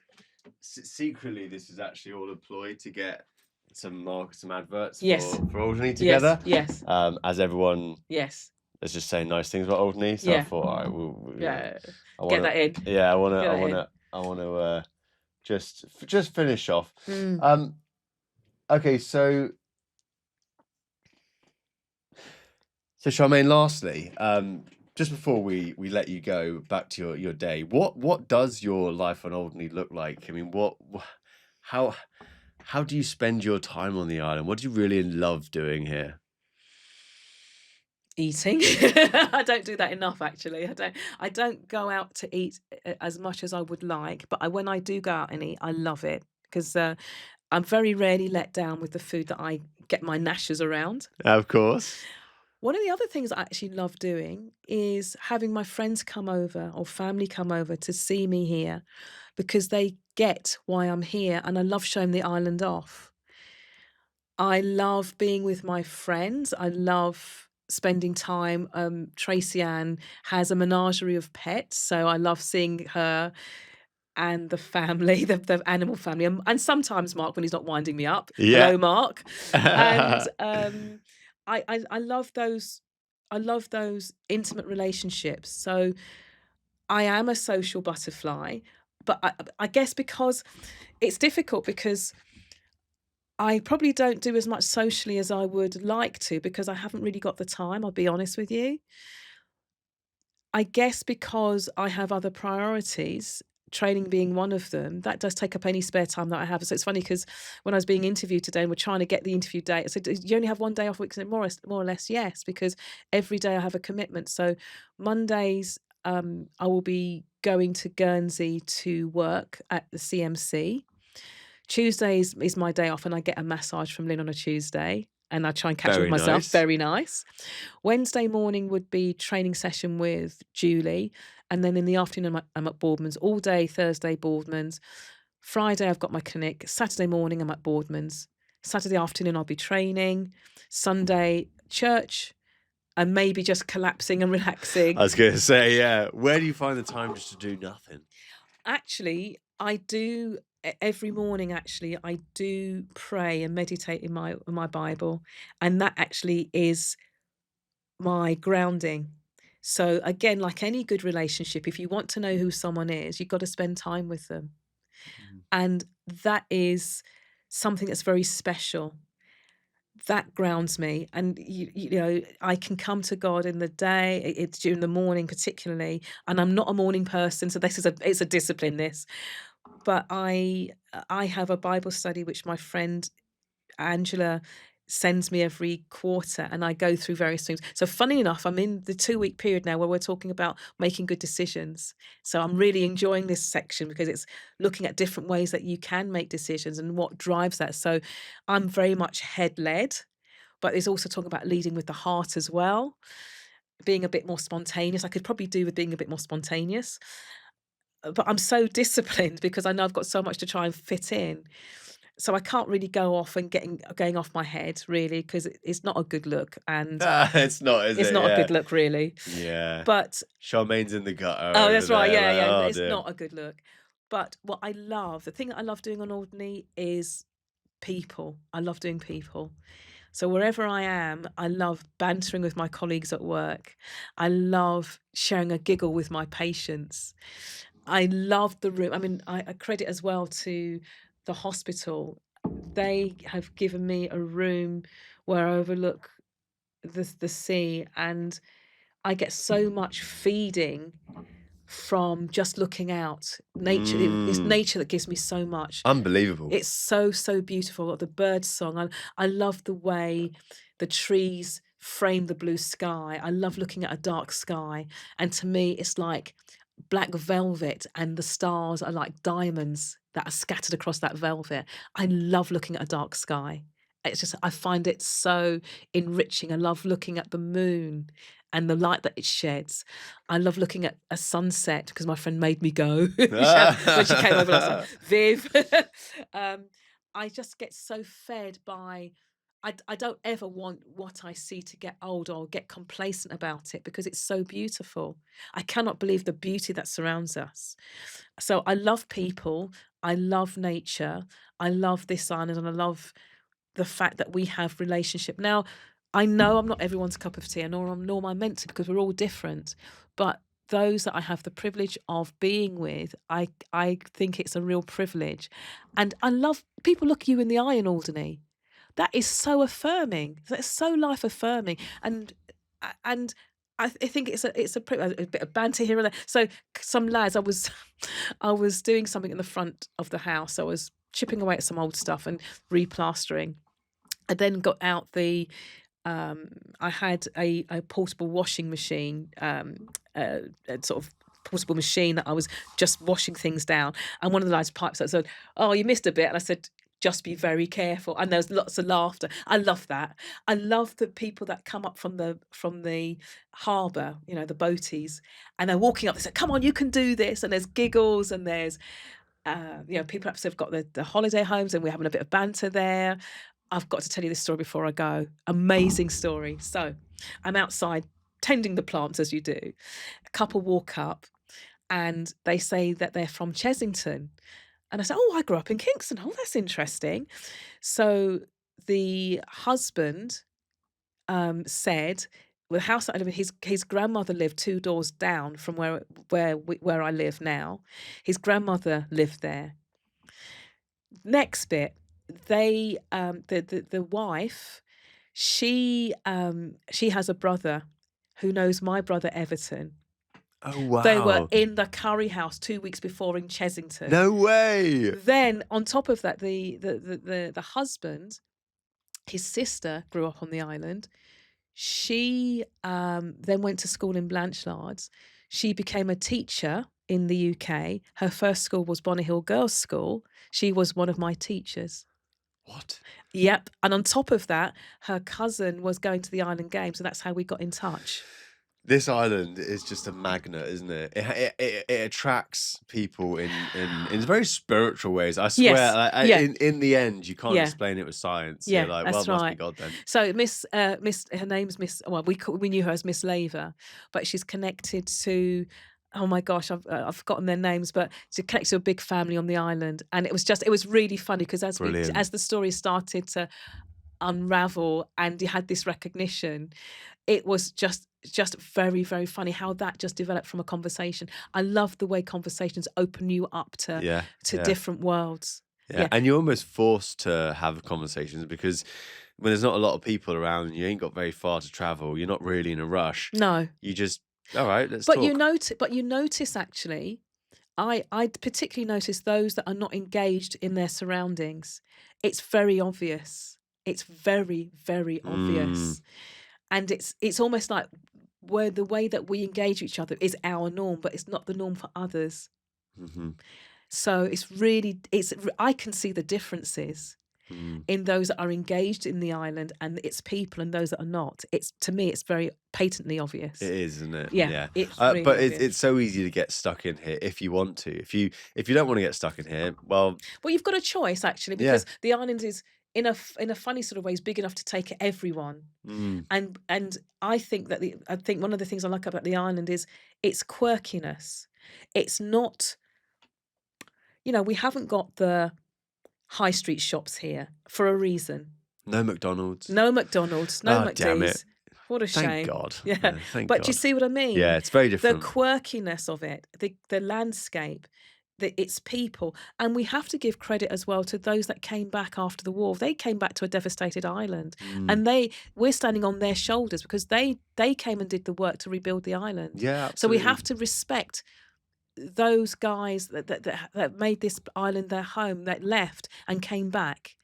secretly, this is actually all a ploy to get some adverts Yes. for Alderney together. Yes. As everyone. Yes. Let's just say nice things about Alderney. So Yeah. I thought, all right, we'll Get that in. Yeah, I want to just finish off. Okay, so Charmaine, lastly, just before we let you go back to your day, what does your life on Alderney look like? I mean, how do you spend your time on the island? What do you really love doing here? Eating. I don't do that enough, actually. I don't go out to eat as much as I would like, but when I do go out and eat, I love it, because I'm very rarely let down with the food that I get my gnashes around. Of course. One of the other things I actually love doing is having my friends come over or family come over to see me here, because they get why I'm here, and I love showing the island off. I love being with my friends. I love spending time. Tracy Ann has a menagerie of pets, so I love seeing her and the family, the animal family, and sometimes Mark when he's not winding me up. Yeah. Hello, Mark. And I love those. I love those intimate relationships. So I am a social butterfly, but I guess because it's difficult, because I probably don't do as much socially as I would like to, because I haven't really got the time, I'll be honest with you. I guess because I have other priorities, training being one of them, that does take up any spare time that I have. So it's funny, because when I was being interviewed today and we're trying to get the interview date, I said, you only have one day off a week? I said, more or less, yes, because every day I have a commitment. So Mondays, I will be going to Guernsey to work at the CMC. Tuesdays is my day off, and I get a massage from Lynn on a Tuesday, and I try and catch up with myself. Nice. Very nice. Wednesday morning would be training session with Julie, and then in the afternoon I'm at Boardman's all day. Thursday, Boardman's. Friday I've got my clinic. Saturday morning I'm at Boardman's. Saturday afternoon, I'll be training. Sunday, church, and maybe just collapsing and I relaxing. was gonna say, yeah. Where do you find the time just to do nothing? Actually, I do every morning. Actually, I do pray and meditate in my Bible, and that actually is my grounding. So again, like any good relationship, if you want to know who someone is, you've got to spend time with them, Mhm. and that is something that's very special. That grounds me, and you know, I can come to God in the day. It's during the morning, particularly, and I'm not a morning person, so this is it's a discipline. This, but I have a Bible study which my friend Angela sends me every quarter, and I go through various things. So funny enough, I'm in the 2-week period now where we're talking about making good decisions. So I'm really enjoying this section because it's looking at different ways that you can make decisions and what drives that. So I'm very much head led, but it's also talking about leading with the heart as well, being a bit more spontaneous. I could probably do with being a bit more spontaneous, but I'm so disciplined because I know I've got so much to try and fit in. So I can't really go off and going off my head really because it's not a good look, and It's not, is it's it? not a Yeah. good look really. Yeah. But Charmaine's in the gutter oh, over that's right, there, yeah, like, yeah, oh it's dear. not a good look. But what I love, the thing that I love doing on Alderney is people. I love doing people. So wherever I am, I love bantering with my colleagues at work. I love sharing a giggle with my patients. I love the room. I mean, I credit as well to the hospital. They have given me a room where I overlook the sea, and I get so much feeding from just looking out. Nature, it's Mm. nature that gives me so much. Unbelievable. It's so, so beautiful. The bird song. I love the way the trees frame the blue sky. I love looking at a dark sky. And to me, it's like black velvet and the stars are like diamonds that are scattered across that velvet. I love looking at a dark sky. It's just, I find it so enriching. I love looking at the moon and the light that it sheds. I love looking at a sunset because my friend made me go when she came over last time. Viv. um, I just get so fed by. I don't ever want what I see to get old or get complacent about it because it's so beautiful. I cannot believe the beauty that surrounds us. So I love people. I love nature. I love this island, and I love the fact that we have relationship. Now, I know I'm not everyone's cup of tea, nor am I meant to because we're all different. But those that I have the privilege of being with, I think it's a real privilege. And I love people look you in the eye in Alderney. That is so affirming. That's so life affirming. And I think a bit of banter here and there. So some lads, I was I was doing something in the front of the house. I was chipping away at some old stuff and replastering. I then got out I had a portable washing machine, a sort of portable machine that I was just washing things down. And one of the lads pipes up and said, "Oh, you missed a bit." And I said, "Just be very careful." And there was lots of laughter. I love that. I love the people that come up from the harbour, you know, the boaties, and they're walking up. They say, "Come on, you can do this." And there's giggles, and there's you know, people perhaps have got the holiday homes, and we're having a bit of banter there. I've got to tell you this story before I go. Amazing story. So I'm outside tending the plants as you do. A couple walk up and they say that they're from Chesington. And I said, "Oh, I grew up in Kingston." "Oh, that's interesting." So the husband said, well, the house that I live in, his grandmother lived 2 doors down from where I live now. His grandmother lived there. Next bit, they the wife, she has a brother who knows my brother Everton. Oh, They were wow. in the curry house 2 weeks before in Chesington. No way. Then on top of that, the husband, his sister grew up on the island. She then went to school in Blanchard's. She became a teacher in the UK. Her first school was Bonny Hill Girls' School. She was one of my teachers. What? Yep. And on top of that, her cousin was going to the Island Games, so that's how we got in touch. This island is just a magnet, isn't it? It attracts people in very spiritual ways. I swear, Yes. like, Yeah. in the end, you can't Yeah. explain it with science. You're Yeah, like, well, that's it must be right. God then. So Miss, her name's Miss. Well, we knew her as Miss Laver, but she's connected to. Oh my gosh, I've forgotten their names, but she's connected to a big family on the island, and it was really funny because Brilliant. as the story started to unravel and you had this recognition, it was just very, very funny how that just developed from a conversation. I love the way conversations open you up Yeah, to yeah. different worlds. Yeah, Yeah. and you're almost forced to have conversations because when there's not a lot of people around and you ain't got very far to travel, you're not really in a rush. No. You just, all right, let's But talk. you notice actually, I particularly notice those that are not engaged in their surroundings. It's very obvious. It's very, very Mm, obvious. And it's almost like where the way that we engage each other is our norm, but it's not the norm for others. hmm So I can see the differences mm. in those that are engaged in the island and its people and those that are not. It's to me, it's very patently obvious. It is, isn't it? Yeah, Yeah. it's really But obvious. it's so easy to get stuck in here if you want to. If you don't want to get stuck in here, well, Well, you've got a choice actually yeah. because the island is in a funny sort of way is big enough to take everyone. Mm. And I think that I think one of the things I like about the island is its quirkiness. It's not, we haven't got the high street shops here for a reason. No McDonald's. No McDonald's, no Oh, damn it. McD's. What a Thank shame. God. Yeah. No, thank But do you God. see what I Yeah, mean? it's very The different. quirkiness of it, the landscape, its people. And we have to give credit as well to those that came back after the war. They came back to a devastated island. Mm. And we're standing on their shoulders because they came and did the work to rebuild the island. Yeah, So we absolutely. have to respect those guys that made this island their home, that left and came back.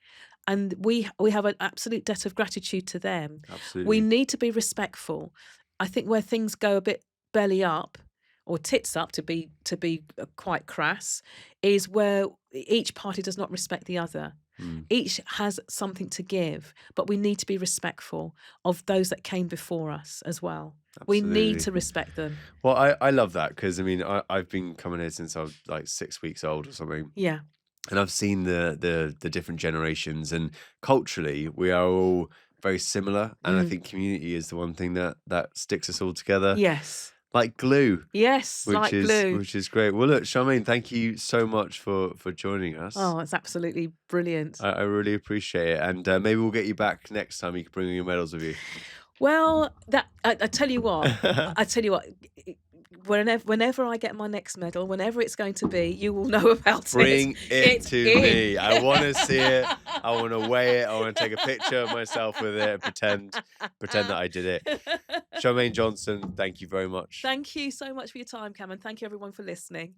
And we have an absolute debt of gratitude to them. Absolutely. We need to be respectful. I think where things go a bit belly up or tits up, to be quite crass, is where each party does not respect the other. Mm. Each has something to give, but we need to be respectful of those that came before us as well. We need Absolutely. to respect them. Well, I love that because I mean I've been coming here since I was like 6 weeks old or something, Yeah. and I've seen the different generations, and culturally we are all very similar, and I think community is the one thing that sticks us all together, Yes. like glue, Yes, like glue. which is great. Well, look, Charmaine, thank you so much for joining us. Oh, it's absolutely brilliant. I really appreciate it, and maybe we'll get you back next time. You can bring your medals with you. Well, I tell you what, whenever I get my next medal, whenever it's going to be, you will know about Bring it It's to in. me. I want to see it. I want to weigh it. I want to take a picture of myself with it. Pretend that I did it. Charmaine Johnson, thank you very much. Thank you so much for your time, Cam, and thank you everyone for listening.